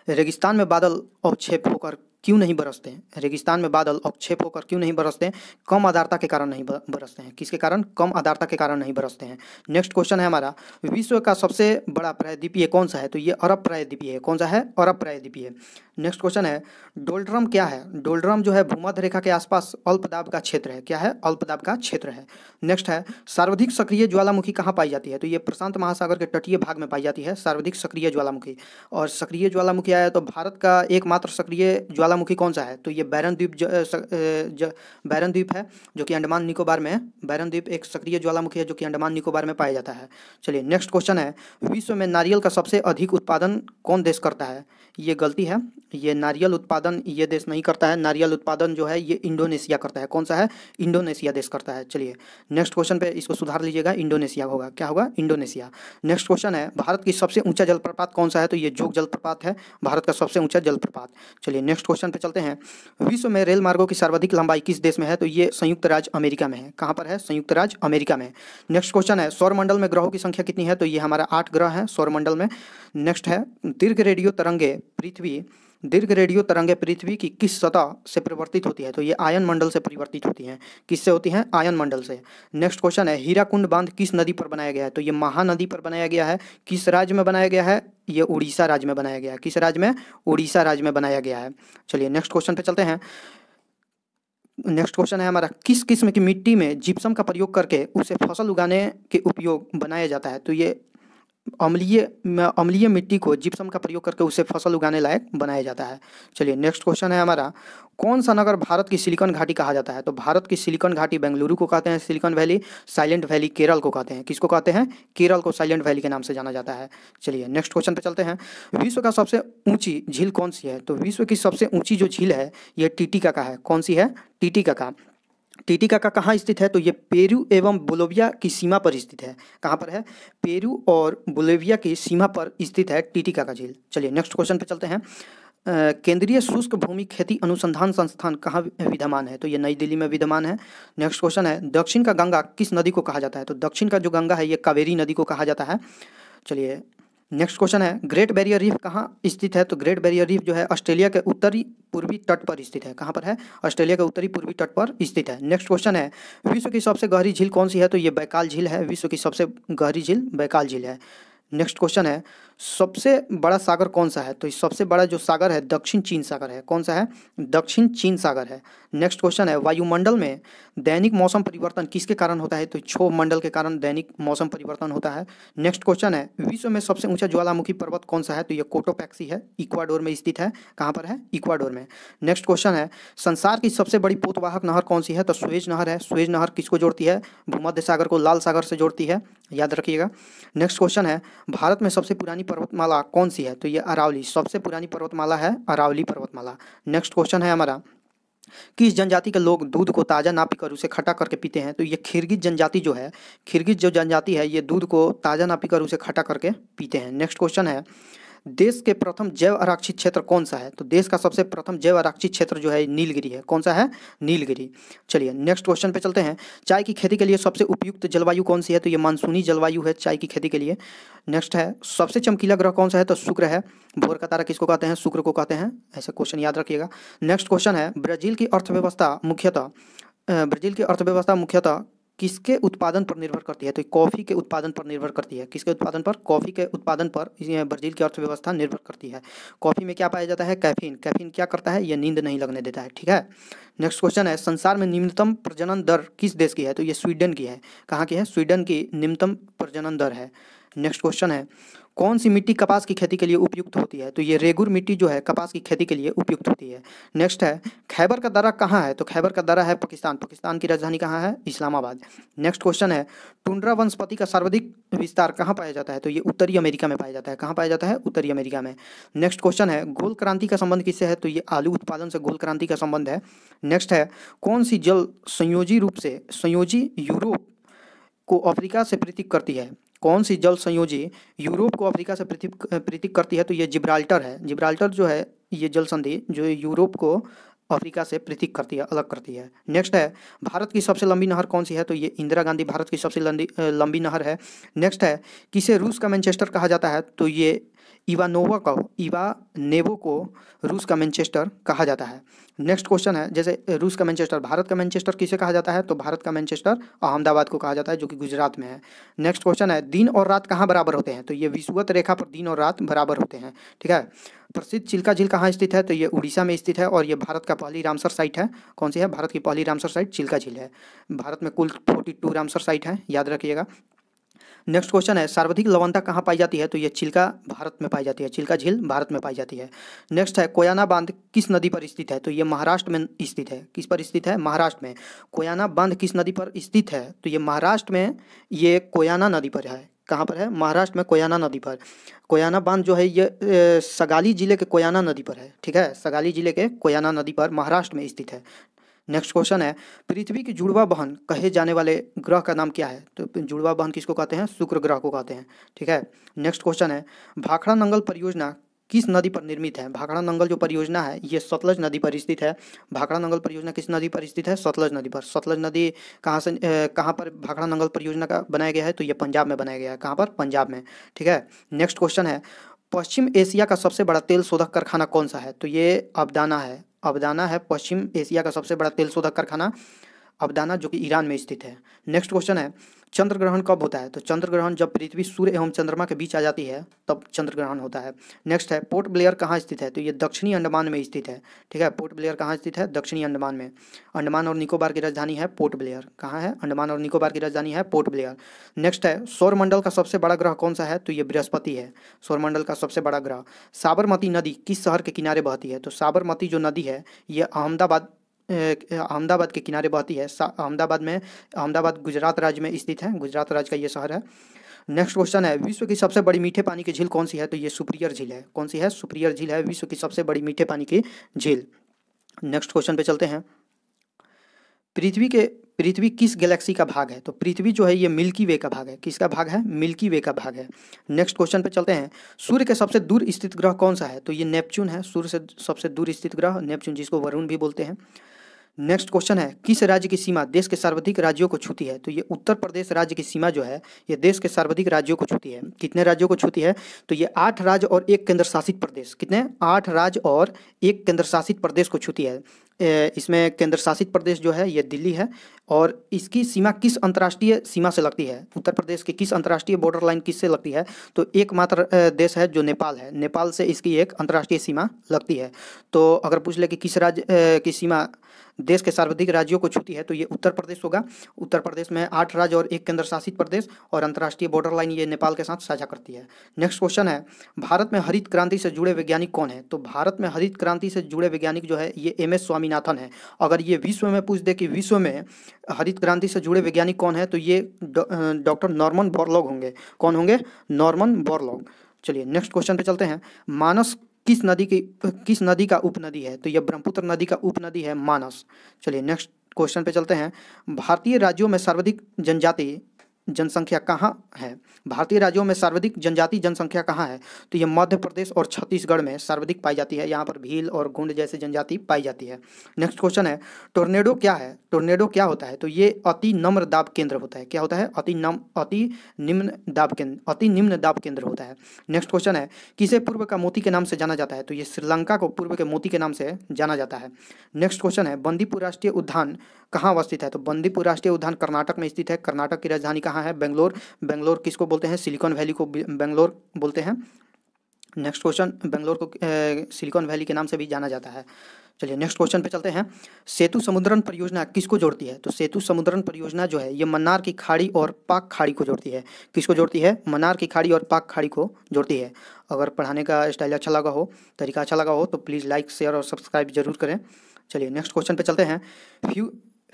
रेगिस्तान में बादल अवक्षेप होकर क्यों नहीं बरसते हैं? रेगिस्तान में बादल अवक्षेप होकर क्यों नहीं बरसते हैं? कम आर्द्रता के कारण नहीं बरसते हैं। किसके कारण? कम आर्द्रता के कारण नहीं बरसते हैं। नेक्स्ट क्वेश्चन है हमारा, विश्व का सबसे बड़ा प्रायद्वीपीय कौन सा है? तो ये अरब प्रायद्वीपीय है। कौन सा है? अरब प्रायद्वीपीय। नेक्स्ट क्वेश्चन है, डोलड्रम क्या है? डोलड्रम जो है भूमध्य रेखा के आसपास अल्पदाब का क्षेत्र है। क्या है? अल्पदाब का क्षेत्र है। नेक्स्ट है, सर्वाधिक सक्रिय ज्वालामुखी कहाँ पाई जाती है? तो ये प्रशांत महासागर के तटीय भाग में पाई जाती है सर्वाधिक सक्रिय ज्वालामुखी। और सक्रिय ज्वालामुखी आया तो भारत का एकमात्र सक्रिय ज्वालामुखी कौन सा है? तो ये बैरन द्वीप है जो कि अंडमान निकोबार में है। बैरन द्वीप एक सक्रिय ज्वालामुखी है जो कि अंडमान निकोबार में पाया जाता है। चलिए नेक्स्ट क्वेश्चन है, विश्व में नारियल का सबसे अधिक उत्पादन कौन देश करता है? ये गलती है, ये नारियल उत्पादन ये देश नहीं करता है। नारियल उत्पादन जो है ये इंडोनेशिया करता है। कौन सा है? इंडोनेशिया देश करता है। चलिए नेक्स्ट क्वेश्चन पे इसको सुधार लीजिएगा, इंडोनेशिया होगा। क्या होगा? इंडोनेशिया। नेक्स्ट क्वेश्चन है, भारत की सबसे ऊंचा जलप्रपात कौन सा है? तो ये जोग जलप्रपात है भारत का सबसे ऊंचा जलप्रपात। चलिए नेक्स्ट क्वेश्चन पे चलते हैं, विश्व में रेल मार्गों की सर्वाधिक लंबाई किस देश में है? तो ये संयुक्त राज्य अमेरिका में है। कहाँ पर है? संयुक्त राज्य अमेरिका में। नेक्स्ट क्वेश्चन है, सौरमंडल में ग्रहों की संख्या कितनी है? तो ये हमारा 8 ग्रह है सौरमंडल में। नेक्स्ट है, दीर्घ रेडियो तरंगे पृथ्वी की किस सतह से परिवर्तित होती है? तो ये आयन मंडल से परिवर्तित होती हैं। किससे होती हैं? आयन मंडल से। नेक्स्ट क्वेश्चन है, हीराकुंड बांध किस नदी पर बनाया गया है? तो ये महानदी पर बनाया गया है। किस राज्य में बनाया गया है? ये उड़ीसा राज्य में बनाया गया है। किस राज्य में? उड़ीसा राज्य में बनाया गया है। चलिए नेक्स्ट क्वेश्चन पे चलते हैं। नेक्स्ट क्वेश्चन है हमारा, किस किस्म की मिट्टी में जिप्सम का प्रयोग करके उसे फसल उगाने के उपयोग बनाया जाता है? तो ये अम्लीय मिट्टी को जिप्सम का प्रयोग करके उसे फसल उगाने लायक बनाया जाता है। चलिए नेक्स्ट क्वेश्चन है हमारा, कौन सा नगर भारत की सिलिकॉन घाटी कहा जाता है? तो भारत की सिलिकॉन घाटी बेंगलुरु को कहते हैं silicon valley. Silent valley Kerala को कहते हैं। किसको कहते हैं? केरल को साइलेंट वैली के नाम से जाना जाता है। चलिए नेक्स्ट क्वेश्चन पे चलते हैं, विश्व का सबसे ऊंची झील कौन सी है? तो विश्व की सबसे ऊंची जो झील है ये टीटीकाका है। कौन सी है? टीटीकाका। टीटीकाका कहाँ स्थित है? तो ये पेरू एवं बोलिविया की सीमा पर स्थित है। कहाँ पर है? पेरू और बोलिविया की सीमा पर स्थित है टीटीकाका झील। चलिए नेक्स्ट क्वेश्चन पे चलते हैं, केंद्रीय शुष्क भूमि खेती अनुसंधान संस्थान कहाँ विद्यमान है? तो ये नई दिल्ली में विद्यमान है। नेक्स्ट क्वेश्चन है, दक्षिण का गंगा किस नदी को कहा जाता है? तो दक्षिण का जो गंगा है ये कावेरी नदी को कहा जाता है। चलिए नेक्स्ट क्वेश्चन है, ग्रेट बैरियर रीफ कहाँ स्थित है? तो ग्रेट बैरियर रीफ जो है ऑस्ट्रेलिया के उत्तरी पूर्वी तट पर स्थित है। कहाँ पर है? ऑस्ट्रेलिया के उत्तरी पूर्वी तट पर स्थित है। नेक्स्ट क्वेश्चन है, विश्व की सबसे गहरी झील कौन सी है? तो ये बैकाल झील है। विश्व की सबसे गहरी झील बैकाल झील है। नेक्स्ट क्वेश्चन है, सबसे बड़ा सागर कौन सा है? तो सबसे बड़ा जो सागर है दक्षिण चीन सागर है। कौन सा है? दक्षिण चीन सागर है। नेक्स्ट क्वेश्चन है, वायुमंडल में दैनिक मौसम परिवर्तन किसके कारण होता है? तो क्षोभ मंडल के कारण दैनिक मौसम परिवर्तन होता है। नेक्स्ट क्वेश्चन है, विश्व में सबसे ऊंचा ज्वालामुखी पर्वत कौन सा है? तो ये कोटोपैक्सी है, इक्वाडोर में स्थित है। कहाँ पर है? इक्वाडोर में। नेक्स्ट क्वेश्चन है, संसार की सबसे बड़ी पोतवाहक नहर कौन सी है? तो सुएज नहर है। सुएज नहर किसको जोड़ती है? भूमध्य सागर को लाल सागर से जोड़ती है, याद रखिएगा। नेक्स्ट क्वेश्चन है, भारत में सबसे पुरानी पर्वतमाला कौन सी है? तो ये अरावली। सबसे पुरानी पर्वतमाला है अरावली पर्वतमाला। नेक्स्ट क्वेश्चन है हमारा, किस जनजाति के लोग दूध को ताज़ा ना पीकर उसे खट्टा करके पीते हैं? तो ये खिरगिज जनजाति जो है, खिरगिज जो जनजाति है ये दूध को ताज़ा ना पीकर उसे खट्टा करके पीते हैं। नेक्स्ट क्वेश्चन है, देश के प्रथम जैव आरक्षित क्षेत्र कौन सा है? तो देश का सबसे प्रथम जैव आरक्षित क्षेत्र जो है नीलगिरी है। कौन सा है? नीलगिरी। चलिए नेक्स्ट क्वेश्चन पे चलते हैं, चाय की खेती के लिए सबसे उपयुक्त जलवायु कौन सी है? तो ये मानसूनी जलवायु है चाय की खेती के लिए। नेक्स्ट है, सबसे चमकीला ग्रह कौन सा है? तो शुक्र है। भोर का तारा किसको कहते हैं? शुक्र को कहते हैं। ऐसा क्वेश्चन याद रखिएगा। नेक्स्ट क्वेश्चन है, ब्राजील की अर्थव्यवस्था मुख्यतः किसके उत्पादन पर निर्भर करती है? तो कॉफ़ी के उत्पादन पर निर्भर करती है। किसके उत्पादन पर? कॉफ़ी के उत्पादन पर ब्राज़ील की अर्थव्यवस्था निर्भर करती है। कॉफ़ी में क्या पाया जाता है? कैफीन। कैफीन क्या करता है? ये नींद नहीं लगने देता है। ठीक है। नेक्स्ट क्वेश्चन है, संसार में निम्नतम प्रजनन दर किस देश की है? तो ये स्वीडन की है। कहाँ की है? स्वीडन की निम्नतम प्रजनन दर है। नेक्स्ट क्वेश्चन है, कौन सी मिट्टी कपास की खेती के लिए उपयुक्त होती है? तो ये रेगुर मिट्टी जो है कपास की खेती के लिए उपयुक्त होती है। नेक्स्ट है, खैबर का दर्रा कहाँ है? तो खैबर का दर्रा है पाकिस्तान। पाकिस्तान की राजधानी कहाँ है? इस्लामाबाद। नेक्स्ट क्वेश्चन है, टुंड्रा वनस्पति का सर्वाधिक विस्तार कहाँ पाया जाता है? तो ये उत्तरी अमेरिका में पाया जाता है। कहाँ पाया जाता है? उत्तरी अमेरिका में। नेक्स्ट क्वेश्चन है, गोल क्रांति का संबंध किससे है? तो ये आलू उत्पादन से गोल क्रांति का संबंध है। नेक्स्ट है, कौन सी जल संयोजी रूप से संयोजी यूरोप को अफ्रीका से पृथक करती है? कौन सी जल संयोजी यूरोप को अफ्रीका से पृथक करती है? तो ये जिब्राल्टर है। जिब्राल्टर जो है ये जल संधि जो यूरोप को अफ्रीका से पृथक करती है, अलग करती है। नेक्स्ट है, भारत की सबसे लंबी नहर कौन सी है? तो ये इंदिरा गांधी भारत की सबसे लंबी नहर है। नेक्स्ट है, किसे रूस का मैनचेस्टर कहा जाता है? तो ये इवानेवो को रूस का मैनचेस्टर कहा जाता है। नेक्स्ट क्वेश्चन है, जैसे रूस का मैनचेस्टर, भारत का मैनचेस्टर किसे कहा जाता है? तो भारत का मैनचेस्टर अहमदाबाद को कहा जाता है, जो कि गुजरात में है। नेक्स्ट क्वेश्चन है, दिन और रात कहाँ बराबर होते हैं? तो ये विषुवत रेखा पर दिन और रात बराबर होते हैं। ठीक है। प्रसिद्ध चिल्का झील कहाँ स्थित है? तो ये उड़ीसा में स्थित है और ये भारत का पहली रामसर साइट है। कौन सी है? भारत की पहली रामसर साइट चिल्का झील है। भारत में कुल 42 रामसर साइट है, याद रखिएगा। नेक्स्ट क्वेश्चन है, सर्वाधिक लवणता कहाँ पाई जाती है? तो ये चिल्का भारत में पाई जाती है, चिल्का झील भारत में पाई जाती है। नेक्स्ट है, कोयना बांध किस नदी पर स्थित है? तो ये महाराष्ट्र में स्थित है। किस पर स्थित है? महाराष्ट्र में। कोयना बांध किस नदी पर स्थित है? तो ये महाराष्ट्र में ये कोयना नदी पर है। कहाँ पर है? महाराष्ट्र में कोयना नदी पर। कोयना बांध जो है ये सगाली जिले के कोयना नदी पर है। ठीक है, सगाली जिले के कोयना नदी पर महाराष्ट्र में स्थित है। नेक्स्ट क्वेश्चन है, पृथ्वी की जुड़वा बहन कहे जाने वाले ग्रह का नाम क्या है? तो जुड़वा बहन किसको कहते हैं? शुक्र ग्रह को कहते हैं। ठीक है। नेक्स्ट क्वेश्चन है, भाखड़ा नंगल परियोजना किस नदी पर निर्मित है? भाखड़ा नंगल जो परियोजना है ये सतलज नदी पर स्थित है। भाखड़ा नंगल परियोजना किस नदी पर स्थित है? सतलज नदी पर। सतलज नदी कहाँ पर भाखड़ा नंगल परियोजना का बनाया गया है? तो ये पंजाब में बनाया गया है। कहाँ पर? पंजाब में। ठीक है। नेक्स्ट क्वेश्चन है, पश्चिम एशिया का सबसे बड़ा तेल शोधक कारखाना कौन सा है? तो ये अबदाना है। अबदाना है पश्चिम एशिया का सबसे बड़ा तेल शोधक कारखाना, अबदाना, जो कि ईरान में स्थित है। नेक्स्ट क्वेश्चन है, चंद्र ग्रहण कब होता है? तो चंद्र ग्रहण जब पृथ्वी सूर्य एवं चंद्रमा के बीच आ जाती है तब चंद्र ग्रहण होता है। नेक्स्ट है, पोर्ट ब्लेयर कहाँ स्थित है? तो ये दक्षिणी अंडमान में स्थित है। ठीक है, पोर्ट ब्लेयर कहाँ स्थित है? दक्षिणी अंडमान में। अंडमान और निकोबार की राजधानी है पोर्ट ब्लेयर। कहाँ है? अंडमान और निकोबार की राजधानी है पोर्ट ब्लेयर। नेक्स्ट है, सौरमंडल का सबसे बड़ा ग्रह कौन सा है? तो ये बृहस्पति है, सौरमंडल का सबसे बड़ा ग्रह। साबरमती नदी किस शहर के किनारे बहती है? तो साबरमती जो नदी है ये अहमदाबाद के किनारे बहती है। अहमदाबाद गुजरात राज्य में स्थित है, गुजरात राज्य का ये शहर है। नेक्स्ट क्वेश्चन है, विश्व की सबसे बड़ी मीठे पानी की झील कौन सी है? तो ये सुपीरियर झील है। कौन सी है? सुपीरियर झील है विश्व की सबसे बड़ी मीठे पानी की झील। नेक्स्ट क्वेश्चन पे चलते हैं, पृथ्वी किस गैलेक्सी का भाग है? तो पृथ्वी जो है ये मिल्की वे का भाग है। किसका भाग है? मिल्की वे का भाग है। नेक्स्ट क्वेश्चन पे चलते हैं, सूर्य के सबसे दूर स्थित ग्रह कौन सा है? तो ये नेपच्यून है, सूर्य से सबसे दूर स्थित ग्रह नेपच्यून, जिसको वरुण भी बोलते हैं। नेक्स्ट क्वेश्चन है, किस राज्य की सीमा देश के सर्वाधिक राज्यों को छूती है? तो ये उत्तर प्रदेश राज्य की सीमा जो है ये देश के सर्वाधिक राज्यों को छूती है। कितने राज्यों को छूती है? तो ये 8 राज्य और 1 केंद्र शासित प्रदेश। कितने? 8 राज्य और 1 केंद्र शासित प्रदेश को छूती है। इसमें केंद्र शासित प्रदेश जो है ये दिल्ली है और इसकी सीमा किस अंतर्राष्ट्रीय सीमा से लगती है? उत्तर प्रदेश की किस अंतर्राष्ट्रीय बॉर्डर लाइन किससे लगती है? तो एकमात्र देश है जो नेपाल है, नेपाल से इसकी एक अंतर्राष्ट्रीय सीमा लगती है। तो अगर पूछ ले कि किस राज्य की सीमा देश के सर्वाधिक राज्यों को छूती है तो ये उत्तर प्रदेश होगा। उत्तर प्रदेश में 8 राज्य और 1 केंद्र शासित प्रदेश और अंतर्राष्ट्रीय बॉर्डर लाइन ये नेपाल के साथ साझा करती है। नेक्स्ट क्वेश्चन है, भारत में हरित क्रांति से जुड़े वैज्ञानिक कौन है? तो भारत में हरित क्रांति से जुड़े वैज्ञानिक जो है ये MS स्वामीनाथन है। अगर ये विश्व में पूछ दे कि विश्व में हरित क्रांति से जुड़े वैज्ञानिक कौन है तो ये डॉक्टर नॉर्मन बोरलॉग होंगे। कौन होंगे? Norman Borlaug. चलिए नेक्स्ट क्वेश्चन पे चलते हैं, मानस किस नदी का उपनदी है? तो यह ब्रह्मपुत्र नदी का उपनदी है मानस। चलिए नेक्स्ट क्वेश्चन पे चलते हैं, भारतीय राज्यों में सर्वाधिक जनजाति जनसंख्या कहाँ है? भारतीय राज्यों में सर्वाधिक जनजाति जनसंख्या कहाँ है? तो ये मध्य प्रदेश और छत्तीसगढ़ में सर्वाधिक पाई जाती है। यहाँ पर भील और गोंड जैसे जनजाति पाई जाती है। नेक्स्ट क्वेश्चन है, टोर्नेडो क्या है? टोर्नेडो क्या होता है? तो ये अति नम्र दाब केंद्र होता है। क्या होता है? अति निम्न दाब केंद्र होता है। नेक्स्ट क्वेश्चन है, किसे पूर्व का मोती के नाम से जाना जाता है? तो ये श्रीलंका को पूर्व के मोती के नाम से जाना जाता है। नेक्स्ट क्वेश्चन है, बंदीपुर राष्ट्रीय उद्यान कहाँ अवस्थित है? तो बंदीपुर राष्ट्रीय उद्यान कर्नाटक में स्थित है। कर्नाटक की राजधानी कहाँ है? बेंगलोर। बेंगलोर किसको बोलते हैं? सिलिकॉन वैली को बेंगलोर बोलते हैं। नेक्स्ट क्वेश्चन, बेंगलोर को सिलिकॉन वैली के नाम से भी जाना जाता है। चलिए नेक्स्ट क्वेश्चन पे चलते हैं। सेतु समुद्रन परियोजना किसको जोड़ती है? तो सेतु समुद्रन परियोजना जो है ये मन्नार की खाड़ी और पाक खाड़ी को जोड़ती है। किसको जोड़ती है? मन्नार की खाड़ी और पाक खाड़ी को जोड़ती है। अगर पढ़ाने का स्टाइल अच्छा लगा हो, तरीका अच्छा लगा हो तो प्लीज़ लाइक, शेयर और सब्सक्राइब जरूर करें। चलिए नेक्स्ट क्वेश्चन पे चलते हैं।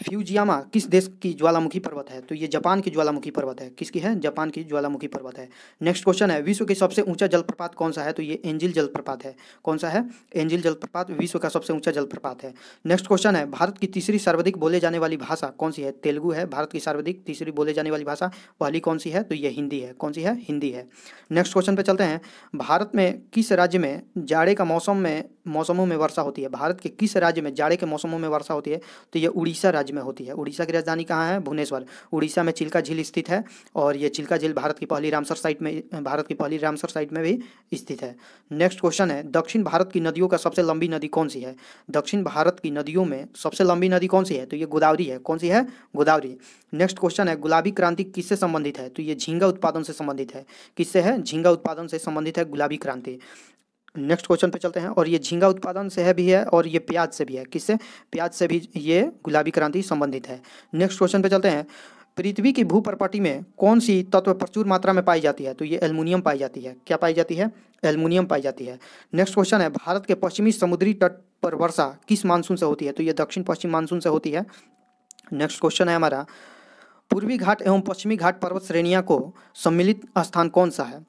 फ्यूजियामा किस देश की ज्वालामुखी पर्वत है? तो ये जापान की ज्वालामुखी पर्वत है। किसकी है? जापान की ज्वालामुखी पर्वत है। नेक्स्ट क्वेश्चन है, विश्व की सबसे ऊंचा जलप्रपात कौन सा है? तो ये एंजिल जलप्रपात है। कौन सा है? एंजिल जलप्रपात विश्व का सबसे ऊंचा जलप्रपात है। नेक्स्ट क्वेश्चन है, भारत की तीसरी सर्वाधिक बोले जाने वाली भाषा कौन सी है? तेलुगु है भारत की सर्वाधिक तीसरी बोले जाने वाली भाषा। पहली कौन सी है? तो ये हिंदी है। कौन सी है? हिंदी है। नेक्स्ट क्वेश्चन पे चलते हैं। भारत में किस राज्य में जाड़े का मौसमों में वर्षा होती है? भारत के किस राज्य में जाड़े के मौसमों में वर्षा होती है? तो ये उड़ीसा राज्य में होती है। उड़ीसा की राजधानी कहाँ है? भुवनेश्वर। उड़ीसा में चिल्का झील स्थित है और ये चिल्का झील भारत की पहली रामसर साइट में भी स्थित है। नेक्स्ट क्वेश्चन है, दक्षिण भारत की नदियों का सबसे लंबी नदी कौन सी है? दक्षिण भारत की नदियों में सबसे लंबी नदी कौन सी है? तो ये गोदावरी है। कौन सी है? गोदावरी। नेक्स्ट क्वेश्चन है, गुलाबी क्रांति किससे संबंधित है? तो ये झींगा उत्पादन से संबंधित है। किससे है? झींगा उत्पादन से संबंधित है गुलाबी क्रांति। नेक्स्ट क्वेश्चन पे चलते हैं और ये झींगा उत्पादन से है भी है और ये प्याज से भी है। किससे? प्याज से भी ये गुलाबी क्रांति संबंधित है। नेक्स्ट क्वेश्चन पे चलते हैं, पृथ्वी की भूपर्पटी में कौन सी तत्व प्रचुर मात्रा में पाई जाती है? तो ये एल्युमिनियम पाई जाती है। क्या पाई जाती है? एल्युमिनियम पाई जाती है। नेक्स्ट क्वेश्चन है, भारत के पश्चिमी समुद्री तट पर वर्षा किस मानसून से होती है? तो ये दक्षिण पश्चिम मानसून से होती है। नेक्स्ट क्वेश्चन है हमारा, पूर्वी घाट एवं पश्चिमी घाट पर्वत श्रेणियाँ को सम्मिलित स्थान कौन सा है?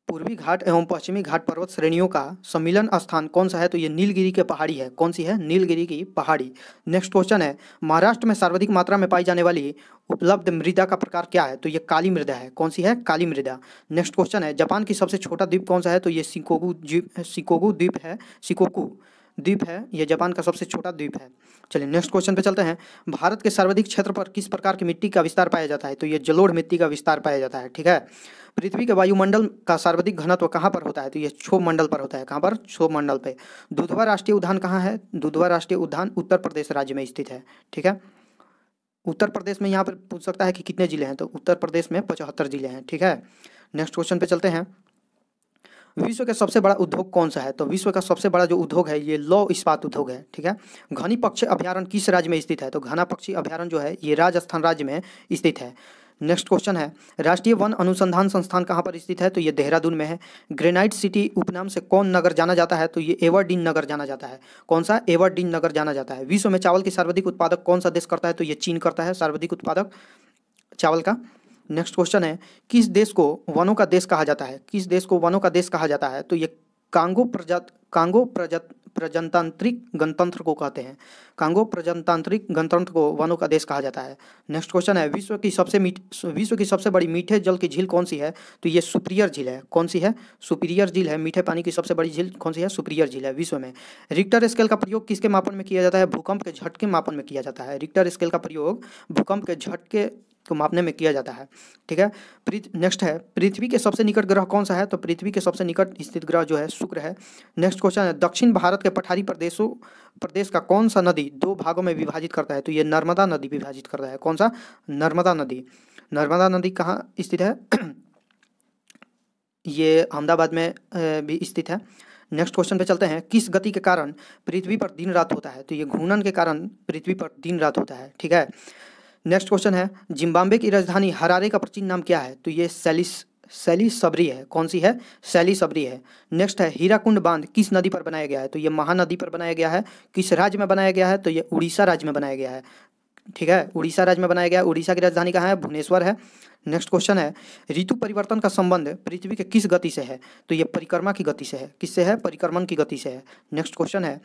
पूर्वी घाट एवं पश्चिमी घाट पर्वत श्रेणियों का सम्मिलन स्थान कौन सा है? तो ये नीलगिरी के पहाड़ी है। कौन सी है? नीलगिरी की पहाड़ी। नेक्स्ट क्वेश्चन है, महाराष्ट्र में सर्वाधिक मात्रा में पाई जाने वाली उपलब्ध मृदा का प्रकार क्या है? तो ये काली मृदा है। कौन सी है? काली मृदा। नेक्स्ट क्वेश्चन है, जापान की सबसे छोटा द्वीप कौन सा है? तो ये शिकोकू द्वीप है। शिकोकू द्वीप है, यह जापान का सबसे छोटा द्वीप है। चलिए नेक्स्ट क्वेश्चन पे चलते हैं, भारत के सर्वाधिक क्षेत्र पर किस प्रकार की मिट्टी का विस्तार पाया जाता है? तो ये जलोढ़ मिट्टी का विस्तार पाया जाता है। ठीक है। पृथ्वी के वायुमंडल का सर्वाधिक घनत्व कहाँ पर होता है? तो ये क्षोभ मंडल पर होता है। कहाँ पर? क्षोभ मंडल पे। दुधवा राष्ट्रीय उद्यान कहाँ है? दुधवा राष्ट्रीय उद्यान उत्तर प्रदेश राज्य में स्थित है। ठीक है। उत्तर प्रदेश में यहाँ पर पूछ सकता है कि कितने जिले हैं, तो उत्तर प्रदेश में 75 जिले हैं। ठीक है। नेक्स्ट क्वेश्चन पे चलते हैं, विश्व का सबसे बड़ा उद्योग कौन सा है? तो विश्व का सबसे बड़ा जो उद्योग है ये लौह इस्पात उद्योग है। ठीक है। घनी पक्षी अभ्यारण्य किस राज्य में स्थित है? तो घना पक्षी अभ्यारण्य जो है ये राजस्थान राज्य में स्थित है। नेक्स्ट क्वेश्चन है, राष्ट्रीय वन अनुसंधान संस्थान कहाँ पर स्थित है? तो ये देहरादून में है। ग्रेनाइट सिटी उपनाम से कौन नगर जाना जाता है? तो ये एवरडीन नगर जाना जाता है। कौन सा? एवरडीन नगर जाना जाता है। विश्व में चावल की सर्वाधिक उत्पादक कौन सा देश करता है? तो ये चीन करता है सर्वाधिक उत्पादक चावल का। नेक्स्ट क्वेश्चन है, किस देश को वनों का देश कहा जाता है? किस देश को वनों का देश कहा जाता है? तो ये कांगो प्रजातांत्रिक गणतंत्र को कहते हैं। कांगो प्रजातांत्रिक गणतंत्र को वनों का देश कहा जाता है। नेक्स्ट क्वेश्चन है, विश्व की सबसे बड़ी मीठे जल की झील कौन सी है? तो ये सुपीरियर झील है। कौन सी है? सुपीरियर झील है। मीठे पानी की सबसे बड़ी झील कौन सी है? सुपीरियर झील है विश्व में। रिक्टर स्केल का प्रयोग किसके मापन में किया जाता है? भूकंप के झटके मापन में किया जाता है। रिक्टर स्केल का प्रयोग भूकंप के झटके को मापने में किया जाता है। ठीक है। नेक्स्ट है, पृथ्वी के सबसे निकट ग्रह कौन सा है? तो पृथ्वी के सबसे निकट स्थित ग्रह जो है शुक्र है। नेक्स्ट क्वेश्चन है, दक्षिण भारत के पठारी प्रदेश का कौन सा नदी 2 भागों में विभाजित करता है? तो ये नर्मदा नदी विभाजित करता है। कौन सा? नर्मदा नदी। नर्मदा नदी कहाँ स्थित है? ये अहमदाबाद में भी स्थित है। नेक्स्ट क्वेश्चन पे चलते हैं, किस गति के कारण पृथ्वी पर दिन रात होता है? तो ये घूर्णन के कारण पृथ्वी पर दिन रात होता है। ठीक है। नेक्स्ट क्वेश्चन है, जिम्बाब्वे की राजधानी हरारे का प्राचीन नाम क्या है? तो ये सैली सबरी है। कौन सी है? सैली सबरी है। नेक्स्ट है, हीराकुंड बांध किस नदी पर बनाया गया है? तो ये महानदी पर बनाया गया है। किस राज्य में बनाया गया है? तो ये उड़ीसा राज्य में बनाया गया है। ठीक है। उड़ीसा राज्य में बनाया गया है। उड़ीसा की राजधानी कहाँ है? भुवनेश्वर है। नेक्स्ट क्वेश्चन है, ऋतु परिवर्तन का संबंध पृथ्वी के किस गति से है? तो ये परिक्रमा की गति से है। किससे है? परिक्रमण की गति से है। नेक्स्ट क्वेश्चन है,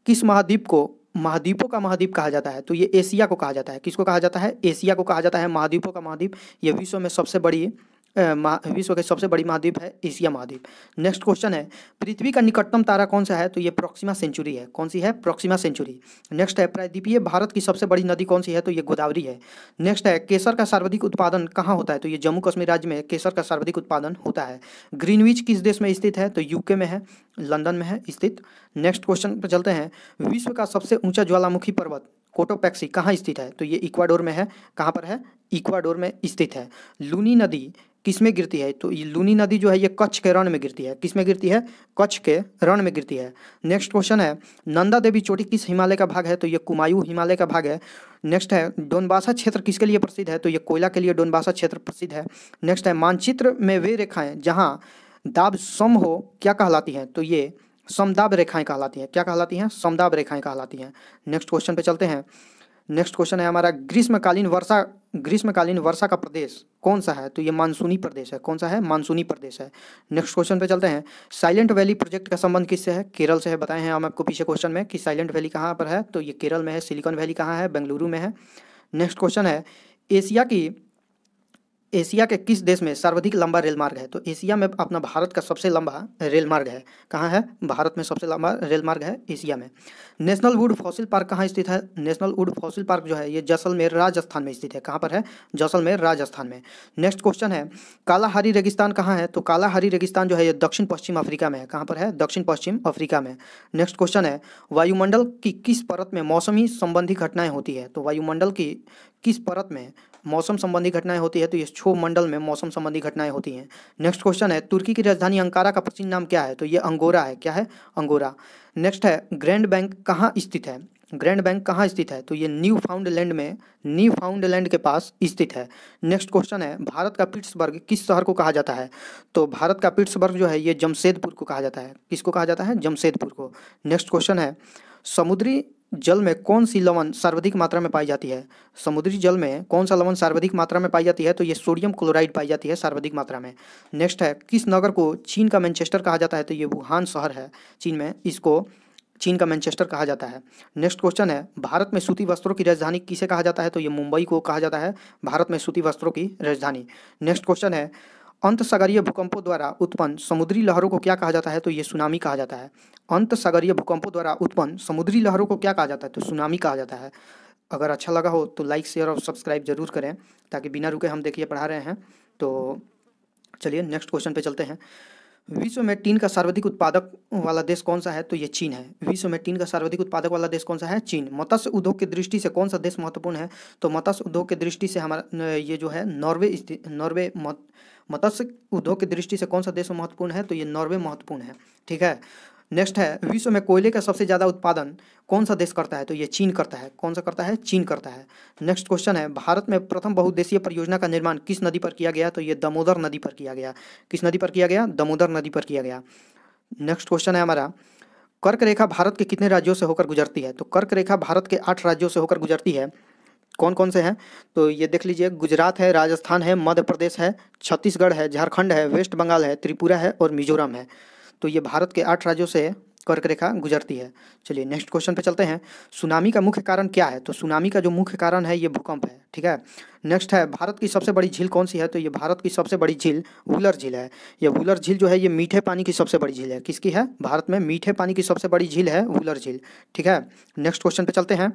किस महाद्वीप को महाद्वीपों का महाद्वीप कहा जाता है? तो ये एशिया को कहा जाता है। किसको कहा जाता है? एशिया को कहा जाता है महाद्वीपों का महाद्वीप। ये विश्व में सबसे बड़ी विश्व के सबसे बड़ी महाद्वीप है एशिया महाद्वीप। नेक्स्ट क्वेश्चन है, पृथ्वी का निकटतम तारा कौन सा है? तो ये प्रोक्सिमा सेंचुरी है। कौन सी है? Proxima Centauri. नेक्स्ट है, प्रायद्वीपीय भारत की सबसे बड़ी नदी कौन सी है? तो ये गोदावरी है। नेक्स्ट है, केसर का सर्वाधिक उत्पादन कहाँ होता है? तो ये जम्मू कश्मीर राज्य में केसर का सर्वाधिक उत्पादन होता है। ग्रीनविच किस देश में स्थित है? तो यूके में है, लंदन में है स्थित। नेक्स्ट क्वेश्चन पर चलते हैं, विश्व का सबसे ऊंचा ज्वालामुखी पर्वत कोटोपैक्सी कहाँ स्थित है? तो ये इक्वाडोर में है। कहाँ पर है? इक्वाडोर में स्थित है। लूनी नदी किस में गिरती है? तो ये लूनी नदी जो है ये कच्छ के रण में गिरती है। किस में गिरती है? कच्छ के रण में गिरती है। नेक्स्ट क्वेश्चन है, नंदा देवी चोटी किस हिमालय का भाग है? तो ये कुमायूं हिमालय का भाग है। नेक्स्ट है, डोनबासा क्षेत्र किसके लिए प्रसिद्ध है? तो ये कोयला के लिए डोनबासा क्षेत्र प्रसिद्ध है। नेक्स्ट है, मानचित्र में वे रेखाएं जहाँ दाब सम हो क्या कहलाती हैं? तो ये समदाब रेखाएं कहलाती हैं। क्या कहलाती हैं? समदाब रेखाएं कहलाती हैं। नेक्स्ट क्वेश्चन पे चलते हैं। नेक्स्ट क्वेश्चन है हमारा, ग्रीष्मकालीन वर्षा का प्रदेश कौन सा है? तो ये मानसूनी प्रदेश है। कौन सा है? मानसूनी प्रदेश है। नेक्स्ट क्वेश्चन पे चलते हैं, साइलेंट वैली प्रोजेक्ट का संबंध किससे है? केरल से है। बताए हैं हम आपको पीछे क्वेश्चन में कि साइलेंट वैली कहाँ पर है, तो ये केरल में है। सिलिकॉन वैली कहाँ है? बेंगलुरु में है। नेक्स्ट क्वेश्चन है, एशिया के किस देश में सर्वाधिक लंबा रेल मार्ग है? तो एशिया में अपना भारत का सबसे लंबा रेल मार्ग है। कहाँ है? भारत में सबसे लंबा रेल मार्ग है एशिया में। नेशनल वुड फॉसिल पार्क कहाँ स्थित है? नेशनल वुड फॉसिल पार्क जो है ये जैसलमेर राजस्थान में स्थित है। कहाँ पर है? जैसलमेर राजस्थान में। नेक्स्ट क्वेश्चन है, कालाहारी रेगिस्तान कहाँ है? तो कालाहारी रेगिस्तान जो है ये दक्षिण पश्चिम अफ्रीका में है। कहाँ पर है? दक्षिण पश्चिम अफ्रीका में। नेक्स्ट क्वेश्चन है, वायुमंडल की किस परत में मौसमी संबंधी घटनाएं होती है? तो वायुमंडल की किस परत में मौसम संबंधी घटनाएं होती है? तो ये क्षोभ मंडल में मौसम संबंधी घटनाएं होती हैं। नेक्स्ट क्वेश्चन है, तुर्की की राजधानी अंकारा का प्राचीन नाम क्या है? तो ये अंगोरा है। क्या है? अंगोरा। नेक्स्ट है, ग्रैंड बैंक कहाँ स्थित है? ग्रैंड बैंक कहाँ स्थित है? तो ये न्यू फाउंडलैंड के पास स्थित है। नेक्स्ट क्वेश्चन है, भारत का पिट्सबर्ग किस शहर को कहा जाता है? तो भारत का पिट्सबर्ग जो है ये जमशेदपुर को कहा जाता है। किसको कहा जाता है? जमशेदपुर को। नेक्स्ट क्वेश्चन है, समुद्री जल में कौन सी लवण सर्वाधिक मात्रा में पाई जाती है? समुद्री जल में कौन सा लवण सर्वाधिक मात्रा में पाई जाती है? तो ये सोडियम क्लोराइड पाई जाती है सर्वाधिक मात्रा में। नेक्स्ट है, किस नगर को चीन का मैनचेस्टर कहा जाता है? तो ये वुहान शहर है चीन में, इसको चीन का मैनचेस्टर कहा जाता है। नेक्स्ट क्वेश्चन है, भारत में सूती वस्त्रों की राजधानी किसे कहा जाता है? तो ये मुंबई को कहा जाता है भारत में सूती वस्त्रों की राजधानी। नेक्स्ट क्वेश्चन है, अंतसागरीय भूकंपों द्वारा उत्पन्न समुद्री लहरों को क्या कहा जाता है? तो ये सुनामी कहा जाता है। अंतसागरीय भूकंपों द्वारा उत्पन्न समुद्री लहरों को क्या कहा जाता है? तो सुनामी कहा जाता है। अगर अच्छा लगा हो तो लाइक, शेयर और सब्सक्राइब जरूर करें, ताकि बिना रुके हम देखिए पढ़ा रहे हैं। तो चलिए नेक्स्ट क्वेश्चन पे चलते हैं। विश्व में टीन का सर्वाधिक उत्पादक वाला देश कौन सा है? तो ये चीन है। विश्व में टीन का सर्वाधिक उत्पादक वाला देश कौन सा है? चीन। मत्स्य उद्योग की दृष्टि से कौन सा देश महत्वपूर्ण है? तो मत्स्य उद्योग की दृष्टि से हमारा ये जो है नॉर्वे मत्स्य उद्योग की दृष्टि से कौन सा देश महत्वपूर्ण है? तो ये नॉर्वे महत्वपूर्ण है। ठीक है। नेक्स्ट है, विश्व में कोयले का सबसे ज़्यादा उत्पादन कौन सा देश करता है? तो ये चीन करता है। कौन सा करता है? चीन करता है। नेक्स्ट क्वेश्चन है, भारत में प्रथम बहुउद्देशीय परियोजना का निर्माण किस नदी पर किया गया? तो ये दामोदर नदी पर किया गया। किस नदी पर किया गया? दामोदर नदी पर किया गया। नेक्स्ट क्वेश्चन है हमारा, कर्क रेखा भारत के कितने राज्यों से होकर गुजरती है? तो कर्क रेखा भारत के 8 राज्यों से होकर गुजरती है। कौन कौन से हैं? तो ये देख लीजिए, गुजरात है, राजस्थान है, मध्य प्रदेश है, छत्तीसगढ़ है, झारखंड है, वेस्ट बंगाल है, त्रिपुरा है और मिजोरम है। तो ये भारत के 8 राज्यों से कर्क रेखा गुजरती है। चलिए नेक्स्ट क्वेश्चन पे चलते हैं। सुनामी का मुख्य कारण क्या है? तो सुनामी का जो मुख्य कारण है ये भूकंप है। ठीक है। नेक्स्ट है, भारत की सबसे बड़ी झील कौन सी है? तो ये भारत की सबसे बड़ी झील वुलर झील है। ये वुलर झील जो है ये मीठे पानी की सबसे बड़ी झील है। किसकी है? भारत में मीठे पानी की सबसे बड़ी झील है वुलर झील। ठीक है। नेक्स्ट क्वेश्चन पे चलते हैं।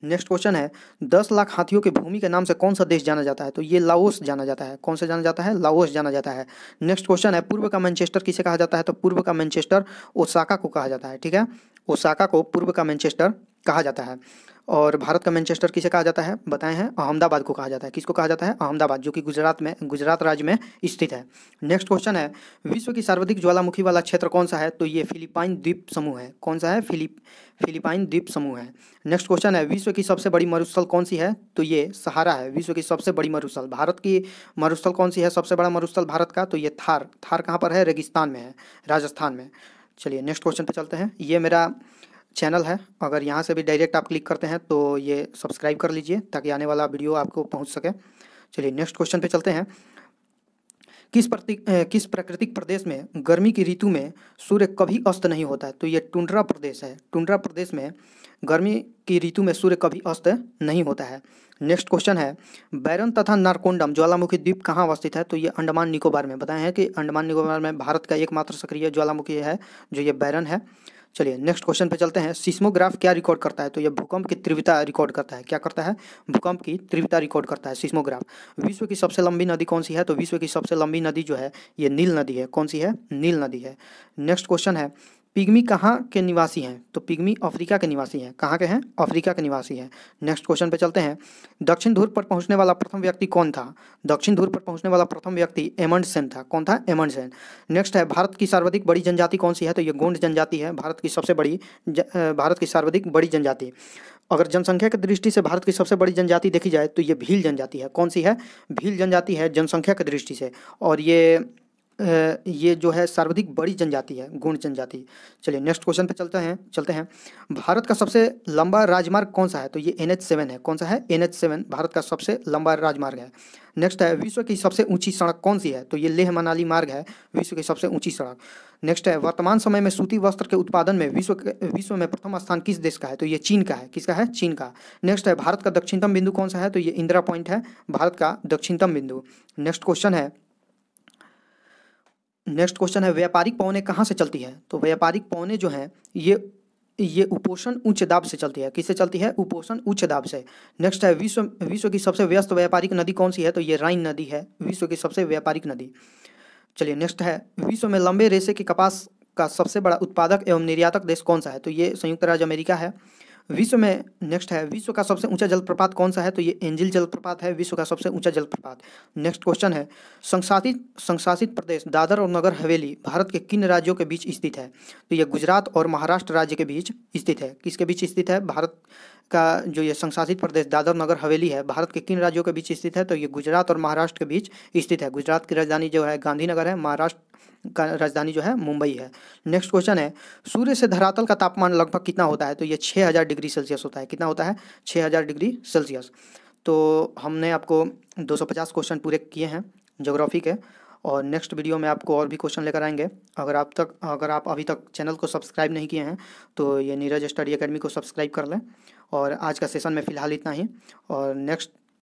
नेक्स्ट क्वेश्चन है, 10 लाख हाथियों की भूमि के नाम से कौन सा देश जाना जाता है? तो ये लाओस जाना जाता है। कौन से जाना जाता है? लाओस जाना जाता है। नेक्स्ट क्वेश्चन है, पूर्व का मैनचेस्टर किसे कहा जाता है? तो पूर्व का मैनचेस्टर ओसाका को कहा जाता है। ठीक है। ओसाका को पूर्व का मैनचेस्टर कहा जाता है। और भारत का मैनचेस्टर किसे कहा जाता है? बताए हैं, अहमदाबाद को कहा जाता है। किसको कहा जाता है? अहमदाबाद, जो कि गुजरात राज्य में स्थित है। नेक्स्ट क्वेश्चन है, विश्व की सर्वाधिक ज्वालामुखी वाला क्षेत्र कौन सा है? तो ये फिलिपाइन द्वीप समूह है। कौन सा है? फिलिपाइन द्वीप समूह है। नेक्स्ट क्वेश्चन है, विश्व की सबसे बड़ी मरुस्थल कौन सी है? तो ये सहारा है विश्व की सबसे बड़ी मरुस्थल। भारत की मरुस्थल कौन सी है सबसे बड़ा मरुस्थल भारत का? तो ये थार कहाँ पर है? रेगिस्तान में है, राजस्थान में। चलिए नेक्स्ट क्वेश्चन पे चलते हैं। ये मेरा चैनल है, अगर यहाँ से भी डायरेक्ट आप क्लिक करते हैं तो ये सब्सक्राइब कर लीजिए, ताकि आने वाला वीडियो आपको पहुँच सके। चलिए नेक्स्ट क्वेश्चन पे चलते हैं। किस प्राकृतिक प्रदेश में गर्मी की ऋतु में सूर्य कभी अस्त नहीं होता है? तो ये टुंड्रा प्रदेश है। टुंड्रा प्रदेश में गर्मी की ऋतु में सूर्य कभी अस्त नहीं होता है। नेक्स्ट क्वेश्चन है, बैरन तथा नारकोंडम ज्वालामुखी द्वीप कहाँ अवस्थित है? तो ये अंडमान निकोबार में। बताए हैं कि अंडमान निकोबार में भारत का एकमात्र सक्रिय ज्वालामुखी है जो ये बैरन है। चलिए नेक्स्ट क्वेश्चन पे चलते हैं। सिस्मोग्राफ क्या रिकॉर्ड करता है? तो ये भूकंप की तीव्रता रिकॉर्ड करता है। क्या करता है? भूकंप की तीव्रता रिकॉर्ड करता है सिस्मोग्राफ। विश्व की सबसे लंबी नदी कौन सी है? तो विश्व की सबसे लंबी नदी जो है ये नील नदी है। कौन सी है? नील नदी है। नेक्स्ट क्वेश्चन है, पिग्मी कहाँ के निवासी हैं? तो पिग्मी अफ्रीका के निवासी हैं। कहाँ के हैं? अफ्रीका के निवासी हैं। नेक्स्ट क्वेश्चन पे चलते हैं। दक्षिण ध्रुव पर पहुंचने वाला प्रथम व्यक्ति कौन था? दक्षिण ध्रुव पर पहुंचने वाला प्रथम व्यक्ति एमंडसेन था। कौन था? एमंडसेन। नेक्स्ट है, भारत की सर्वाधिक बड़ी जनजाति कौन सी है? तो ये गोंड जनजाति है, भारत की सबसे बड़ी भारत की सर्वाधिक बड़ी जनजाति। अगर जनसंख्या की दृष्टि से भारत की सबसे बड़ी जनजाति देखी जाए तो ये भील जनजाति है। कौन सी है? भील जनजाति है जनसंख्या की दृष्टि से, और ये जो है सर्वाधिक बड़ी जनजाति है, गोंड जनजाति। चलिए नेक्स्ट क्वेश्चन पे चलते हैं। भारत का सबसे लंबा राजमार्ग कौन सा है? तो ये NH7 है। कौन सा है? NH7 भारत का सबसे लंबा राजमार्ग है। नेक्स्ट है, विश्व की सबसे ऊंची सड़क कौन सी है? तो ये लेह मनाली मार्ग है विश्व की सबसे ऊंची सड़क। नेक्स्ट है, वर्तमान समय में सूती वस्त्र के उत्पादन में विश्व में प्रथम स्थान किस देश का है? तो ये चीन का है। किसका है? चीन का। नेक्स्ट है, भारत का दक्षिणतम बिंदु कौन सा है? तो ये इंदिरा पॉइंट है, भारत का दक्षिणतम बिंदु। नेक्स्ट क्वेश्चन है, व्यापारिक पौने कहाँ से चलती है? तो व्यापारिक पौने जो है ये उपोषण उच्च दाब से चलती है। किससे चलती है? उपोषण उच्च दाब से। नेक्स्ट है, विश्व की सबसे व्यस्त व्यापारिक नदी कौन सी है? तो ये राइन नदी है, विश्व की सबसे व्यापारिक नदी। चलिए नेक्स्ट है, विश्व में लंबे रेशे के कपास का सबसे बड़ा उत्पादक एवं निर्यातक देश कौन सा है? तो ये संयुक्त राज्य अमेरिका है। नेक्स्ट है, विश्व का सबसे ऊंचा जलप्रपात कौन सा है? तो ये एंजिल जलप्रपात है, विश्व का सबसे ऊंचा जलप्रपात। नेक्स्ट क्वेश्चन है, संशासित प्रदेश दादर और नगर हवेली भारत के किन राज्यों के बीच स्थित है? तो ये गुजरात और महाराष्ट्र राज्य के बीच स्थित है। किसके बीच स्थित है? भारत का जो ये संशासित प्रदेश दादर नगर हवेली है, भारत के किन राज्यों के बीच स्थित है? तो ये गुजरात और महाराष्ट्र के बीच स्थित है। गुजरात की राजधानी जो है गांधीनगर है, महाराष्ट्र का राजधानी जो है मुंबई है। नेक्स्ट क्वेश्चन है, सूर्य से धरातल का तापमान लगभग कितना होता है? तो ये 6000 डिग्री सेल्सियस होता है। कितना होता है? 6000 डिग्री सेल्सियस। तो हमने आपको 250 क्वेश्चन पूरे किए हैं ज्योग्राफी के, और नेक्स्ट वीडियो में आपको और भी क्वेश्चन लेकर आएंगे। अगर आप अभी तक चैनल को सब्सक्राइब नहीं किए हैं तो ये नीरज स्टडी एकेडमी को सब्सक्राइब कर लें। और आज का सेशन में फ़िलहाल इतना ही, और नेक्स्ट